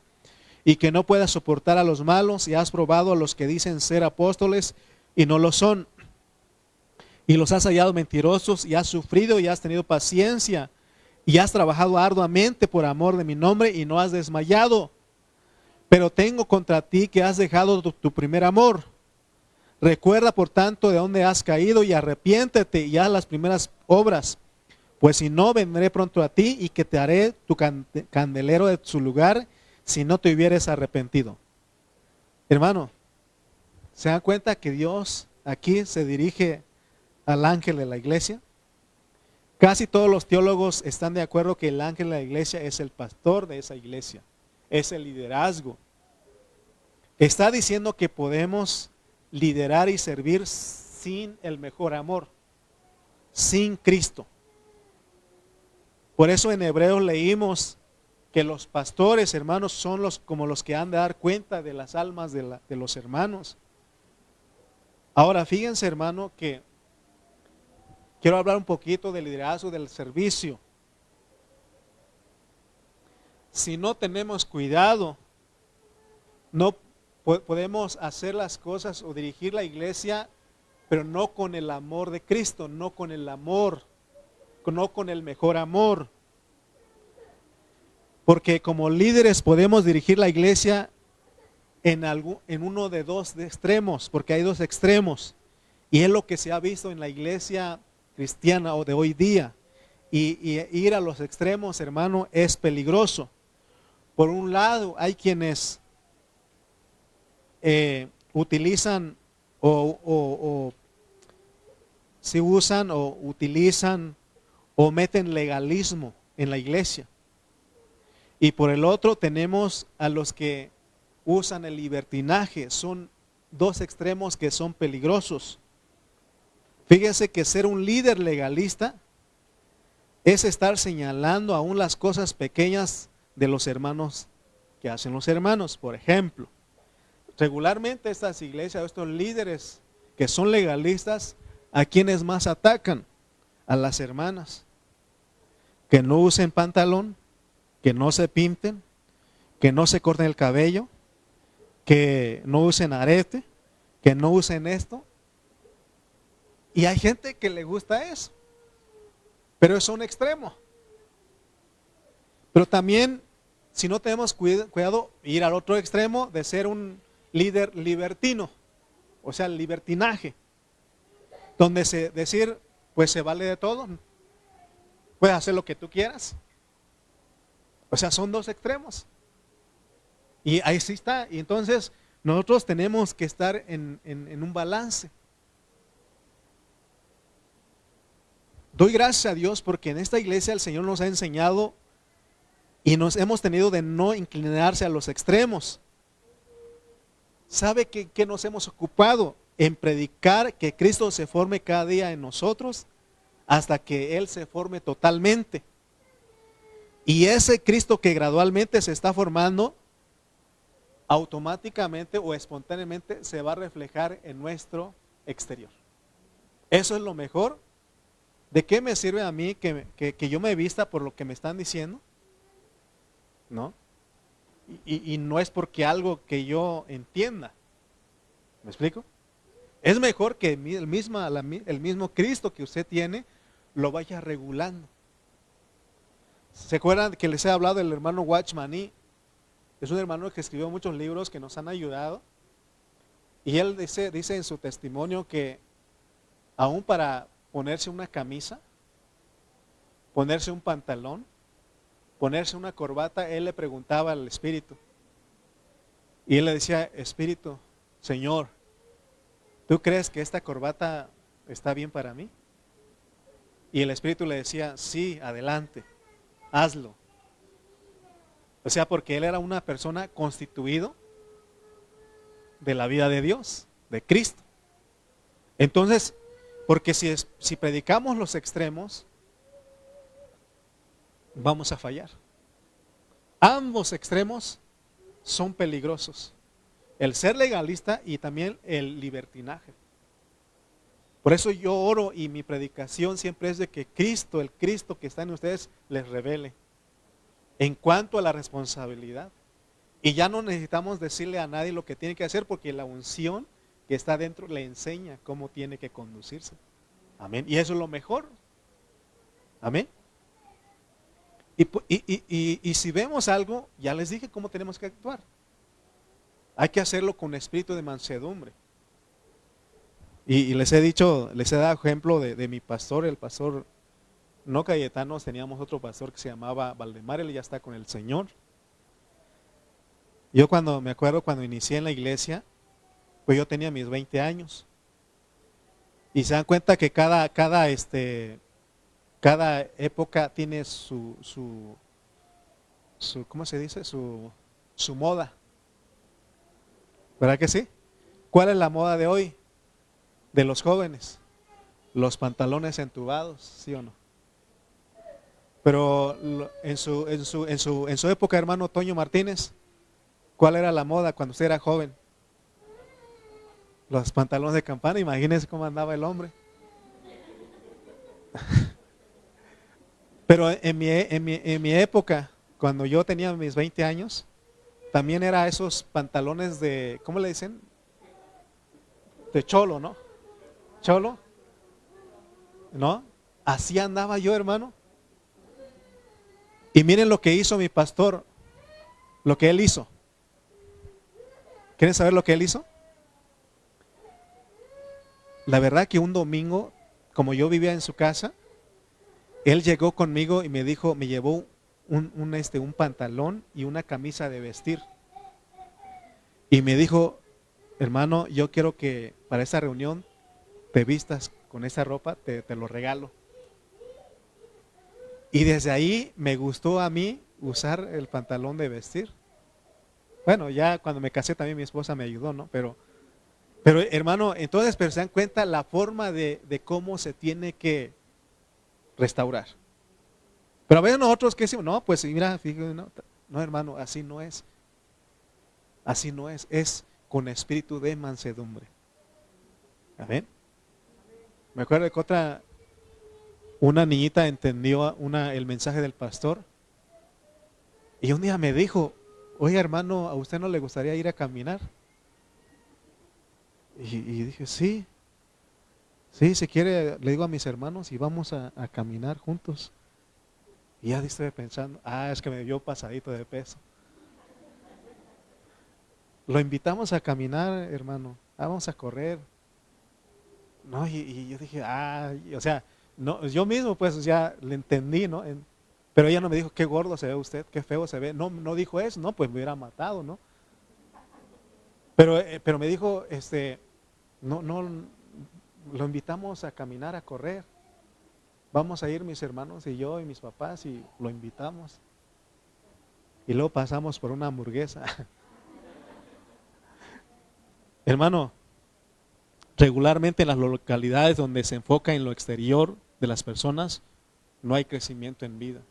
y que no puedas soportar a los malos, y has probado a los que dicen ser apóstoles y no lo son, y los has hallado mentirosos, y has sufrido y has tenido paciencia, y has trabajado arduamente por amor de mi nombre y no has desmayado. Pero tengo contra ti que has dejado tu primer amor. Recuerda por tanto de dónde has caído y arrepiéntete y haz las primeras obras. Pues si no, vendré pronto a ti y que te haré tu candelero de su lugar si no te hubieres arrepentido. Hermano, ¿se dan cuenta que Dios aquí se dirige al ángel de la iglesia? Casi todos los teólogos están de acuerdo que el ángel de la iglesia es el pastor de esa iglesia, es el liderazgo. Está diciendo que podemos liderar y servir sin el mejor amor, sin Cristo. Por eso en Hebreos leímos que los pastores, hermanos, son como los que han de dar cuenta de las almas de los hermanos. Ahora, fíjense, hermano, que quiero hablar un poquito del liderazgo del servicio. Si no tenemos cuidado, no podemos hacer las cosas o dirigir la iglesia, pero no con el amor de Cristo, no con el amor, no con el mejor amor. Porque como líderes podemos dirigir la iglesia en uno de dos extremos, porque hay dos extremos. Y es lo que se ha visto en la iglesia cristiana o de hoy día. Y ir a los extremos, hermano, es peligroso. Por un lado, hay quienes utilizan o si usan o utilizan o meten legalismo en la iglesia. Y por el otro tenemos a los que usan el libertinaje. Son dos extremos que son peligrosos. Fíjense que ser un líder legalista es estar señalando aún las cosas pequeñas de los hermanos que hacen los hermanos. Por ejemplo, regularmente estas iglesias, estos líderes que son legalistas, ¿a quienes más atacan? A las hermanas. Que no usen pantalón, que no se pinten, que no se corten el cabello, que no usen arete, que no usen esto. Y hay gente que le gusta eso, pero es un extremo. Pero también, si no tenemos cuidado, ir al otro extremo de ser un líder libertino, o sea, el libertinaje, donde decir, pues se vale de todo, puedes hacer lo que tú quieras. O sea, son dos extremos. Y ahí sí está. Y entonces nosotros tenemos que estar en un balance. Doy gracias a Dios porque en esta iglesia el Señor nos ha enseñado y nos hemos tenido de no inclinarse a los extremos. ¿Sabe que nos hemos ocupado? En predicar que Cristo se forme cada día en nosotros hasta que Él se forme totalmente. Y ese Cristo que gradualmente se está formando, automáticamente o espontáneamente se va a reflejar en nuestro exterior. Eso es lo mejor. ¿De qué me sirve a mí que yo me vista por lo que me están diciendo? ¿No? Y no es porque algo que yo entienda. ¿Me explico? Es mejor que el mismo Cristo que usted tiene lo vaya regulando. ¿Se acuerdan que les he hablado del hermano Watchman? Es un hermano que escribió muchos libros que nos han ayudado. Y él dice en su testimonio que aún para ponerse una camisa, ponerse un pantalón, ponerse una corbata, él le preguntaba al Espíritu. Y él le decía: Espíritu, Señor, ¿tú crees que esta corbata está bien para mí? Y el Espíritu le decía: sí, adelante, hazlo. O sea, porque él era una persona constituido de la vida de Dios, de Cristo. Entonces, porque si predicamos los extremos, vamos a fallar. Ambos extremos son peligrosos. El ser legalista y también el libertinaje. Por eso yo oro y mi predicación siempre es de que Cristo, el Cristo que está en ustedes, les revele en cuanto a la responsabilidad. Y ya no necesitamos decirle a nadie lo que tiene que hacer, porque la unción que está dentro le enseña cómo tiene que conducirse. Amén. Y eso es lo mejor. Amén. Y si vemos algo, ya les dije cómo tenemos que actuar. Hay que hacerlo con espíritu de mansedumbre. Y les he dicho, les he dado ejemplo de mi pastor, el pastor no Cayetano. Teníamos otro pastor que se llamaba Valdemar, él ya está con el Señor. Yo me acuerdo cuando inicié en la iglesia, pues yo tenía mis 20 años. Y se dan cuenta que cada época tiene su ¿cómo se dice? Su moda. ¿Verdad que sí? ¿Cuál es la moda de hoy? De los jóvenes. Los pantalones entubados, ¿sí o no? Pero en su época, hermano Toño Martínez, ¿cuál era la moda cuando usted era joven? Los pantalones de campana. Imagínense cómo andaba el hombre. Pero en mi época, cuando yo tenía mis 20 años, también era esos pantalones de, ¿cómo le dicen? De cholo, ¿no? Cholo, ¿no? Así andaba yo, hermano. Y miren lo que hizo mi pastor, lo que él hizo. ¿Quieren saber lo que él hizo? La verdad que un domingo, como yo vivía en su casa, él llegó conmigo y me dijo, me llevó un pantalón y una camisa de vestir. Y me dijo: hermano, yo quiero que para esa reunión te vistas con esa ropa, te lo regalo. Y desde ahí me gustó a mí usar el pantalón de vestir. Bueno, ya cuando me casé también mi esposa me ayudó, ¿no? Pero hermano, entonces, pero se dan cuenta la forma de cómo se tiene que restaurar. Pero a veces nosotros que decimos, no, pues mira, fíjate, no, hermano, así no es. Así no es con espíritu de mansedumbre. Amén. Me acuerdo que una niñita entendió el mensaje del pastor. Y un día me dijo: oye, hermano, ¿a usted no le gustaría ir a caminar? Y dije: sí, si quiere, le digo a mis hermanos y vamos a caminar juntos. Y ya estoy pensando, es que me dio pasadito de peso. Lo invitamos a caminar, hermano, vamos a correr. No, y yo dije, o sea, no, yo mismo pues ya le entendí, ¿no? Pero ella no me dijo: qué gordo se ve usted, qué feo se ve. No dijo eso, no, pues me hubiera matado, ¿no? Pero me dijo, no, lo invitamos a caminar, a correr. Vamos a ir mis hermanos y yo y mis papás, y lo invitamos. Y luego pasamos por una hamburguesa. Hermano, regularmente en las localidades donde se enfoca en lo exterior de las personas, no hay crecimiento en vida.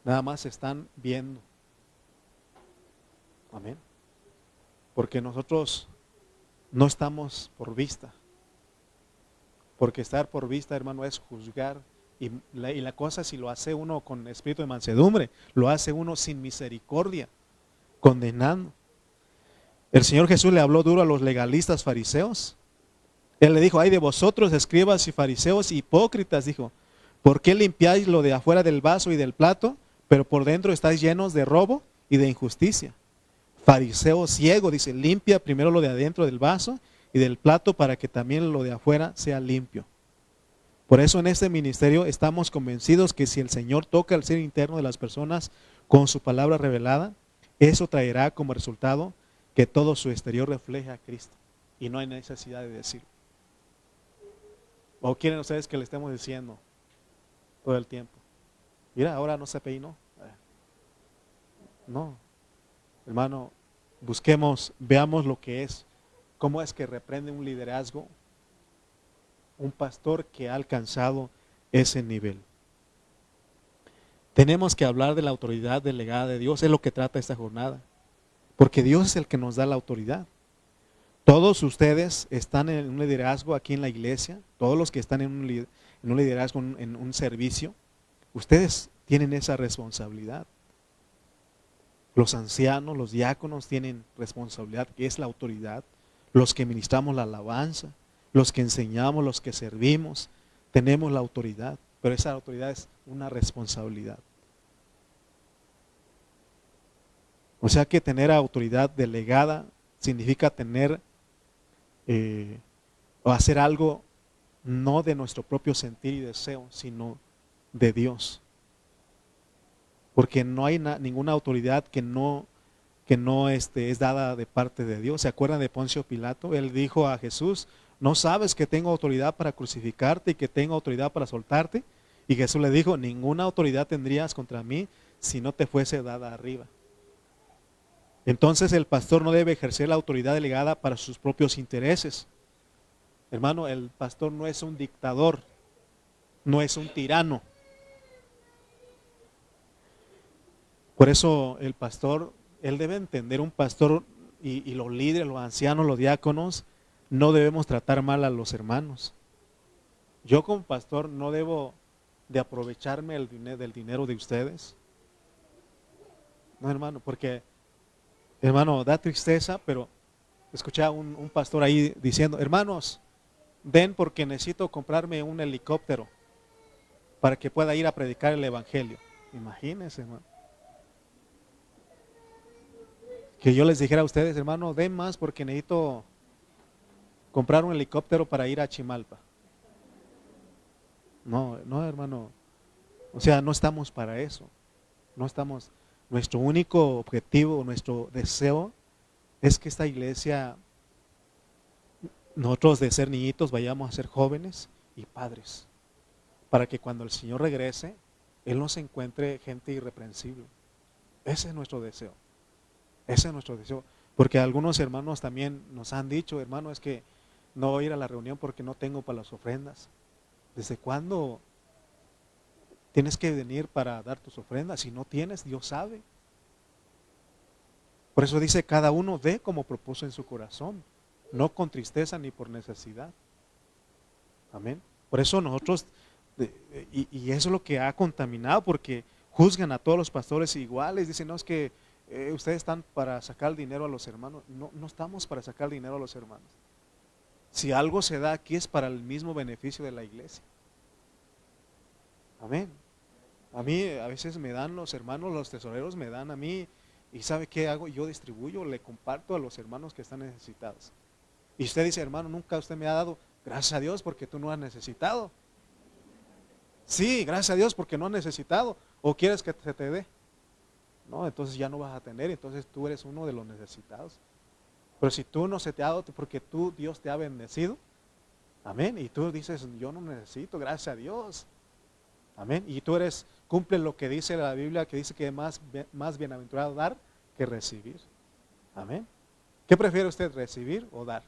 Nada más se están viendo. Amén. Porque nosotros no estamos por vista. Porque estar por vista, hermano, es juzgar. Y la cosa, si lo hace uno con espíritu de mansedumbre, lo hace uno sin misericordia, condenando. El Señor Jesús le habló duro a los legalistas fariseos. Él le dijo: ay de vosotros, escribas y fariseos hipócritas, dijo, ¿por qué limpiáis lo de afuera del vaso y del plato, pero por dentro estáis llenos de robo y de injusticia? Fariseo ciego, dice, limpia primero lo de adentro del vaso y del plato para que también lo de afuera sea limpio. Por eso en este ministerio estamos convencidos que si el Señor toca el ser interno de las personas con su palabra revelada, eso traerá como resultado que todo su exterior refleje a Cristo. Y no hay necesidad de decirlo. ¿O quieren ustedes que le estemos diciendo todo el tiempo? Mira, ahora no se peinó. No, hermano, busquemos, veamos lo que es. ¿Cómo es que reprende un liderazgo? Un pastor que ha alcanzado ese nivel. Tenemos que hablar de la autoridad delegada de Dios, es lo que trata esta jornada. Porque Dios es el que nos da la autoridad. Todos ustedes están en un liderazgo aquí en la iglesia, todos los que están en un liderazgo, en un servicio, ustedes tienen esa responsabilidad. Los ancianos, los diáconos tienen responsabilidad, que es la autoridad. Los que ministramos la alabanza, los que enseñamos, los que servimos, tenemos la autoridad, pero esa autoridad es una responsabilidad. O sea que tener autoridad delegada significa tener o hacer algo no de nuestro propio sentir y deseo, sino de Dios. Porque no hay ninguna autoridad que no es dada de parte de Dios. ¿Se acuerdan de Poncio Pilato? Él dijo a Jesús: ¿no sabes que tengo autoridad para crucificarte y que tengo autoridad para soltarte? Y Jesús le dijo: ninguna autoridad tendrías contra mí si no te fuese dada arriba. Entonces el pastor no debe ejercer la autoridad delegada para sus propios intereses. Hermano, el pastor no es un dictador, no es un tirano. Por eso el pastor, él debe entender, un pastor y los líderes, los ancianos, los diáconos, no debemos tratar mal a los hermanos. Yo como pastor no debo de aprovecharme del dinero de ustedes. No, hermano, porque, hermano, da tristeza, pero escuché a un pastor ahí diciendo: hermanos, den porque necesito comprarme un helicóptero para que pueda ir a predicar el evangelio. Imagínense, hermano. Que yo les dijera a ustedes: hermano, den más porque necesito comprar un helicóptero para ir a Chimalpa. No, no, hermano. O sea, no estamos para eso. No estamos. Nuestro único objetivo, nuestro deseo es que esta iglesia, nosotros de ser niñitos vayamos a ser jóvenes y padres, para que cuando el Señor regrese, Él nos encuentre gente irreprensible. Ese es nuestro deseo. Ese es nuestro deseo. Porque algunos hermanos también nos han dicho: hermano, es que no voy a ir a la reunión porque no tengo para las ofrendas. ¿Desde cuándo tienes que venir para dar tus ofrendas? Si no tienes, Dios sabe. Por eso dice: cada uno dé como propuso en su corazón, no con tristeza ni por necesidad. Amén. Por eso nosotros, y eso es lo que ha contaminado, porque juzgan a todos los pastores iguales. Dicen: no, es que ustedes están para sacar dinero a los hermanos. No, no estamos para sacar dinero a los hermanos. Si algo se da aquí es para el mismo beneficio de la iglesia. Amén. A mí a veces me dan los hermanos, los tesoreros me dan a mí, y ¿sabe qué hago? Yo distribuyo, le comparto a los hermanos que están necesitados. Y usted dice: hermano, nunca usted me ha dado. Gracias a Dios porque tú no has necesitado. Sí, gracias a Dios porque no has necesitado. ¿O quieres que se te dé? No, entonces ya no vas a tener, entonces tú eres uno de los necesitados. Pero si tú no se te ha dado, porque Dios te ha bendecido, amén, y tú dices: yo no necesito, gracias a Dios, amén, y tú cumple lo que dice la Biblia, que dice que es más bienaventurado dar que recibir, amén. ¿Qué prefiere usted, recibir o dar?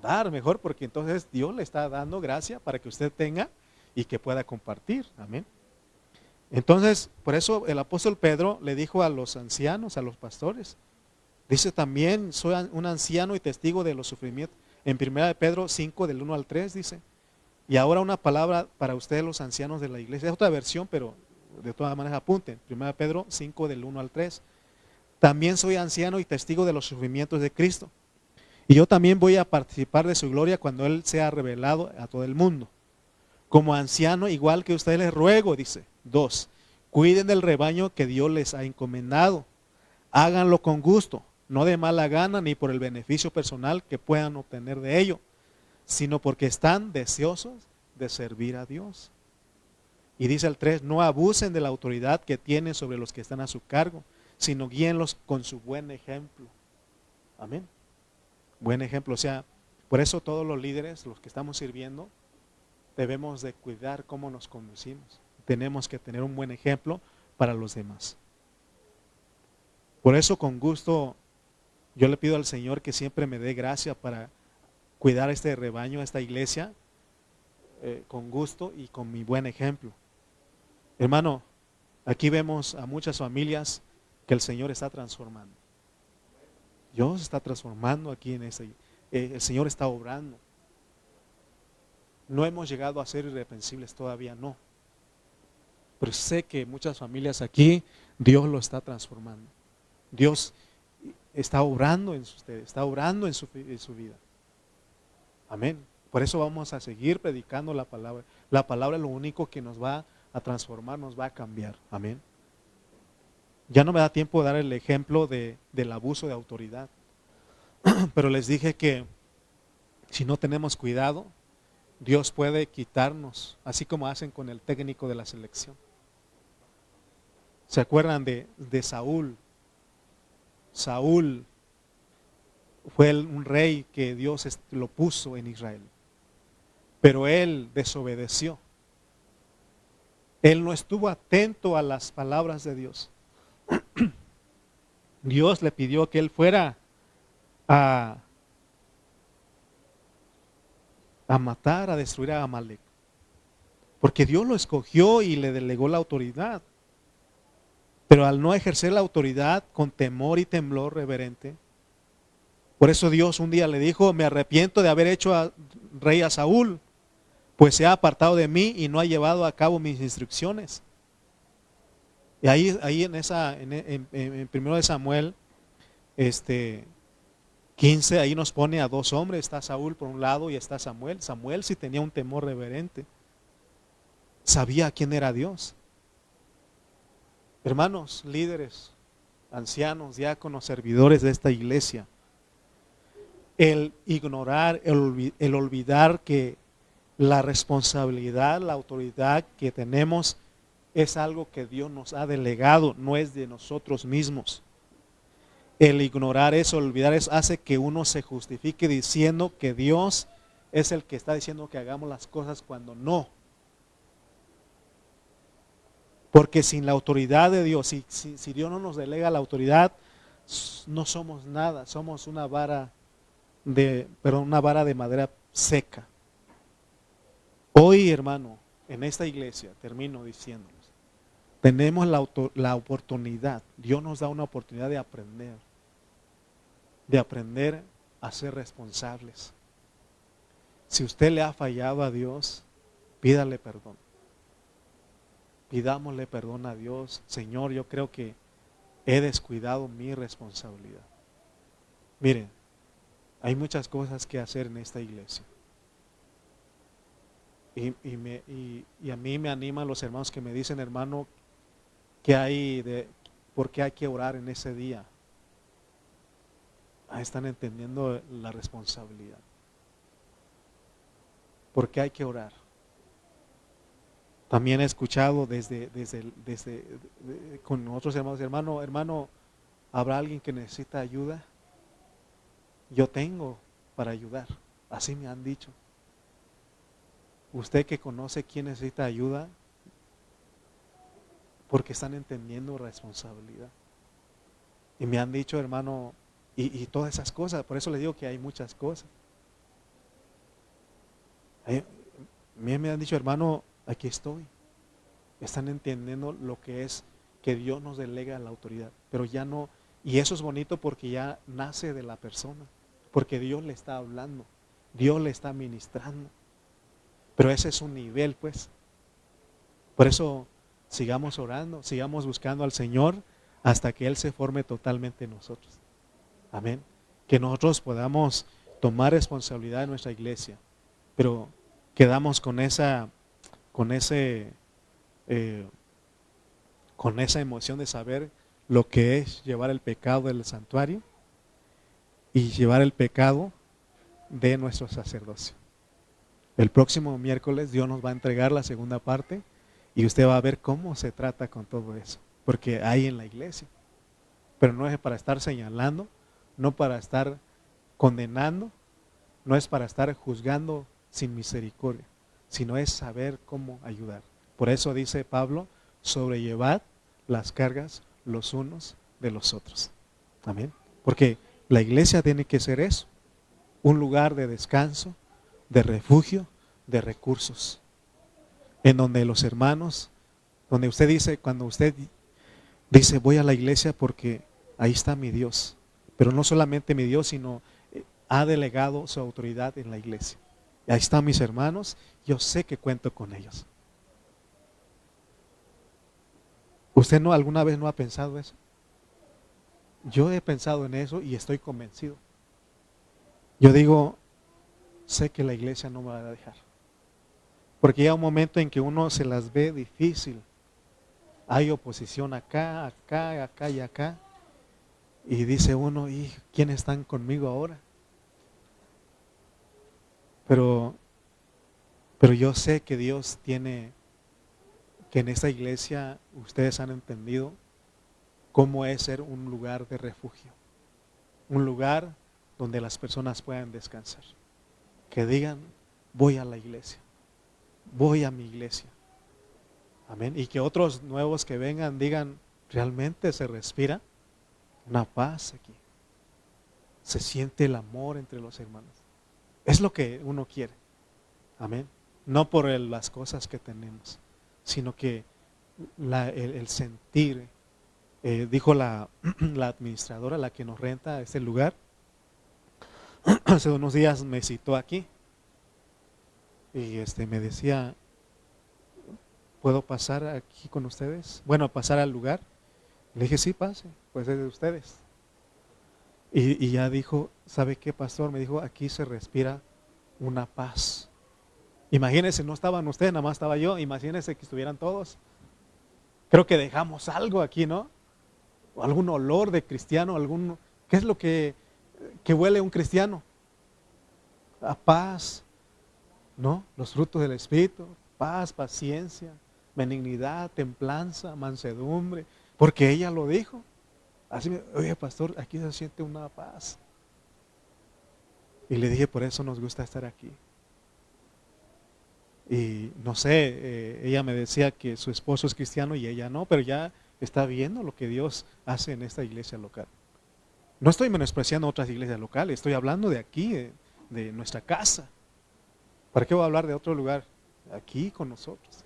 Dar mejor, porque entonces Dios le está dando gracia para que usted tenga y que pueda compartir, amén. Entonces, por eso el apóstol Pedro le dijo a los ancianos, a los pastores: Dice también, soy un anciano y testigo de los sufrimientos. En 1 Pedro 5, del 1 al 3 dice. Y ahora una palabra para ustedes los ancianos de la iglesia. Es otra versión, pero de todas maneras apunten. 1 Pedro 5, del 1 al 3. También soy anciano y testigo de los sufrimientos de Cristo. Y yo también voy a participar de su gloria cuando Él sea revelado a todo el mundo. Como anciano, igual que ustedes, les ruego, dice. 2. Cuiden del rebaño que Dios les ha encomendado. Háganlo con gusto, no de mala gana ni por el beneficio personal que puedan obtener de ello, sino porque están deseosos de servir a Dios. Y dice el 3, no abusen de la autoridad que tienen sobre los que están a su cargo, sino guíenlos con su buen ejemplo. Amén. Buen ejemplo, o sea, por eso todos los líderes, los que estamos sirviendo, debemos de cuidar cómo nos conducimos. Tenemos que tener un buen ejemplo para los demás. Por eso con gusto yo le pido al Señor que siempre me dé gracia para cuidar este rebaño, esta iglesia, con gusto y con mi buen ejemplo. Hermano, aquí vemos a muchas familias que el Señor está transformando. Dios está transformando aquí en esta iglesia. El Señor está obrando. No hemos llegado a ser irreprensibles todavía, no. Pero sé que muchas familias aquí, Dios lo está transformando. Dios está obrando en ustedes, está obrando en su vida. Amén. Por eso vamos a seguir predicando la palabra. La palabra es lo único que nos va a transformar, nos va a cambiar. Amén. Ya no me da tiempo de dar el ejemplo del abuso de autoridad. Pero les dije que si no tenemos cuidado, Dios puede quitarnos, así como hacen con el técnico de la selección. ¿Se acuerdan de Saúl? Saúl fue un rey que Dios lo puso en Israel, pero él desobedeció. Él no estuvo atento a las palabras de Dios. Dios le pidió que él fuera a matar, a destruir a Amalek, porque Dios lo escogió y le delegó la autoridad. Pero al no ejercer la autoridad con temor y temblor reverente, por eso Dios un día le dijo, me arrepiento de haber hecho rey a Saúl, pues se ha apartado de mí y no ha llevado a cabo mis instrucciones. Y ahí en 1 Samuel 15, ahí nos pone a dos hombres, está Saúl por un lado y está Samuel. Samuel sí tenía un temor reverente, sabía quién era Dios. Hermanos, líderes, ancianos, diáconos, servidores de esta iglesia, el ignorar, el olvidar que la responsabilidad, la autoridad que tenemos es algo que Dios nos ha delegado, no es de nosotros mismos. El ignorar eso, olvidar eso, hace que uno se justifique diciendo que Dios es el que está diciendo que hagamos las cosas cuando no. Porque sin la autoridad de Dios, si Dios no nos delega la autoridad, no somos nada, somos una vara de madera seca. Hoy, hermano, en esta iglesia, termino diciéndoles, tenemos la oportunidad, Dios nos da una oportunidad de aprender a ser responsables. Si usted le ha fallado a Dios, pídale perdón. Pidámosle perdón a Dios. Señor, yo creo que he descuidado mi responsabilidad. Miren, hay muchas cosas que hacer en esta iglesia. Y a mí me animan los hermanos que me dicen, hermano, ¿por qué hay que orar en ese día? Están entendiendo la responsabilidad. ¿Por qué hay que orar? También he escuchado con otros hermanos, hermano, ¿habrá alguien que necesita ayuda? Yo tengo para ayudar, así me han dicho. Usted que conoce quién necesita ayuda, porque están entendiendo responsabilidad. Y me han dicho, hermano, y todas esas cosas, por eso les digo que hay muchas cosas. Me han dicho, hermano, aquí estoy. Están entendiendo lo que es que Dios nos delega la autoridad, pero ya no Y eso es bonito porque ya nace de la persona, porque Dios le está hablando, Dios le está ministrando. Pero ese es un nivel, pues. Por eso sigamos orando, sigamos buscando al Señor hasta que Él se forme totalmente en nosotros. Amén. Que nosotros podamos tomar responsabilidad en nuestra iglesia, pero quedamos con esa emoción de saber lo que es llevar el pecado del santuario y llevar el pecado de nuestro sacerdocio. El próximo miércoles Dios nos va a entregar la segunda parte y usted va a ver cómo se trata con todo eso, porque hay en la iglesia. Pero no es para estar señalando, no para estar condenando, no es para estar juzgando sin misericordia, sino es saber cómo ayudar. Por eso dice Pablo, sobrellevad las cargas los unos de los otros. Amén. Porque la iglesia tiene que ser eso, un lugar de descanso, de refugio, de recursos, en donde los hermanos, donde usted dice, cuando usted dice voy a la iglesia porque ahí está mi Dios, pero no solamente mi Dios, sino ha delegado su autoridad en la iglesia. Ahí están mis hermanos, yo sé que cuento con ellos. ¿Usted no alguna vez no ha pensado eso? Yo he pensado en eso y estoy convencido. Yo digo, sé que la iglesia no me va a dejar. Porque llega un momento en que uno se las ve difícil. Hay oposición acá, acá, acá y acá. Y dice uno, ¿y quiénes están conmigo ahora? Pero yo sé que Dios tiene, que en esta iglesia ustedes han entendido cómo es ser un lugar de refugio. Un lugar donde las personas puedan descansar. Que digan, voy a la iglesia, voy a mi iglesia. Amén. Y que otros nuevos que vengan digan, realmente se respira una paz aquí. Se siente el amor entre los hermanos. Es lo que uno quiere. Amén. No por las cosas que tenemos, sino que el sentir, dijo la administradora, la que nos renta este lugar, hace unos días me citó aquí y me decía, ¿puedo pasar aquí con ustedes? Bueno, pasar al lugar. Le dije, sí, pase, pues es de ustedes. Y ya dijo, ¿sabe qué, pastor? Me dijo, aquí se respira una paz. Imagínense, no estaban ustedes, nada más estaba yo. Imagínense que estuvieran todos. Creo que dejamos algo aquí, ¿no? O algún olor de cristiano, ¿qué es lo que huele un cristiano? A paz, ¿no? Los frutos del Espíritu, paz, paciencia, benignidad, templanza, mansedumbre, porque ella lo dijo. Así oye, pastor, aquí se siente una paz. Y le dije, por eso nos gusta estar aquí. Y no sé, ella me decía que su esposo es cristiano y ella no, pero ya está viendo lo que Dios hace en esta iglesia local. No estoy menospreciando otras iglesias locales, estoy hablando de aquí, de nuestra casa. ¿Para qué voy a hablar de otro lugar? Aquí con nosotros.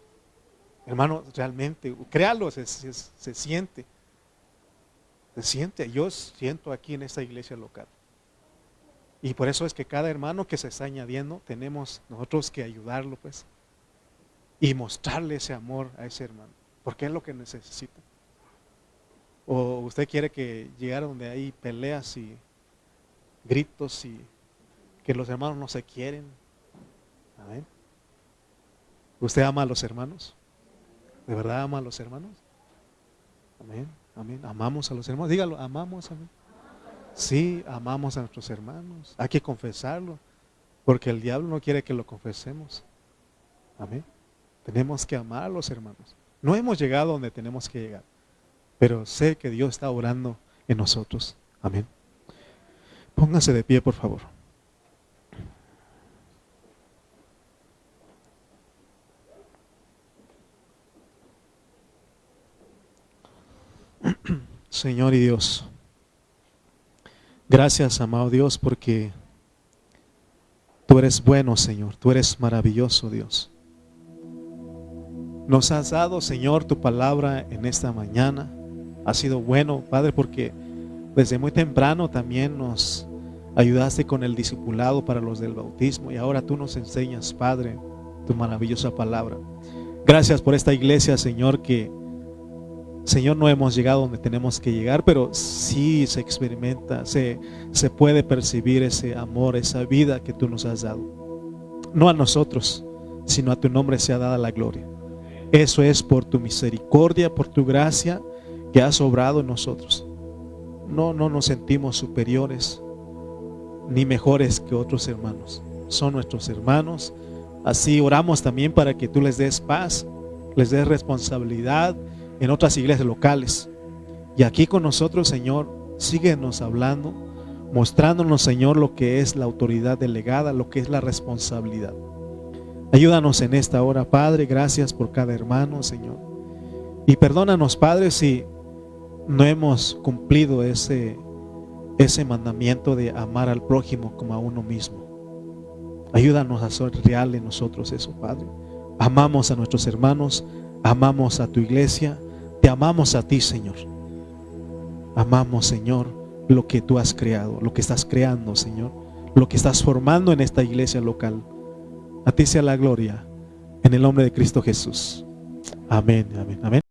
Hermano, realmente, créalo, se siente. Se siente, yo siento aquí en esta iglesia local. Y por eso es que cada hermano que se está añadiendo, tenemos nosotros que ayudarlo, pues. Y mostrarle ese amor a ese hermano. Porque es lo que necesita. O usted quiere que llegara donde hay peleas y gritos y que los hermanos no se quieren. Amén. ¿Usted ama a los hermanos? ¿De verdad ama a los hermanos? Amén, amén. Amamos a los hermanos. Dígalo, amamos, amén. Sí, amamos a nuestros hermanos. Hay que confesarlo, porque el diablo no quiere que lo confesemos. Amén. Tenemos que amar a los hermanos. No hemos llegado donde tenemos que llegar, pero sé que Dios está orando en nosotros. Amén. Póngase de pie, por favor. Señor y Dios, gracias, amado Dios, porque tú eres bueno, Señor. Tú eres maravilloso, Dios. Nos has dado, Señor, tu palabra en esta mañana. Ha sido bueno, Padre, porque Desde muy temprano también nos ayudaste con el discipulado para los del bautismo y ahora tú nos enseñas, Padre, tu maravillosa palabra. Gracias por esta iglesia, Señor, que, Señor, no hemos llegado donde tenemos que llegar, pero sí se experimenta, se puede percibir ese amor, esa vida que tú nos has dado. No a nosotros, sino a tu nombre sea dada la gloria. Eso es por tu misericordia, por tu gracia que has obrado en nosotros. No nos sentimos superiores ni mejores que otros hermanos. Son nuestros hermanos. Así oramos también para que tú les des paz, les des responsabilidad en otras iglesias locales. Y aquí con nosotros, Señor, síguenos hablando, mostrándonos, Señor, lo que es la autoridad delegada, lo que es la responsabilidad. Ayúdanos en esta hora, Padre. Gracias por cada hermano, Señor. Y perdónanos, Padre, si no hemos cumplido ese mandamiento de amar al prójimo como a uno mismo. Ayúdanos a ser real en nosotros eso, Padre. Amamos a nuestros hermanos, amamos a tu iglesia, te amamos a ti, Señor. Amamos, Señor, lo que tú has creado, lo que estás creando, Señor, lo que estás formando en esta iglesia local. A ti sea la gloria, en el nombre de Cristo Jesús. Amén, amén, amén.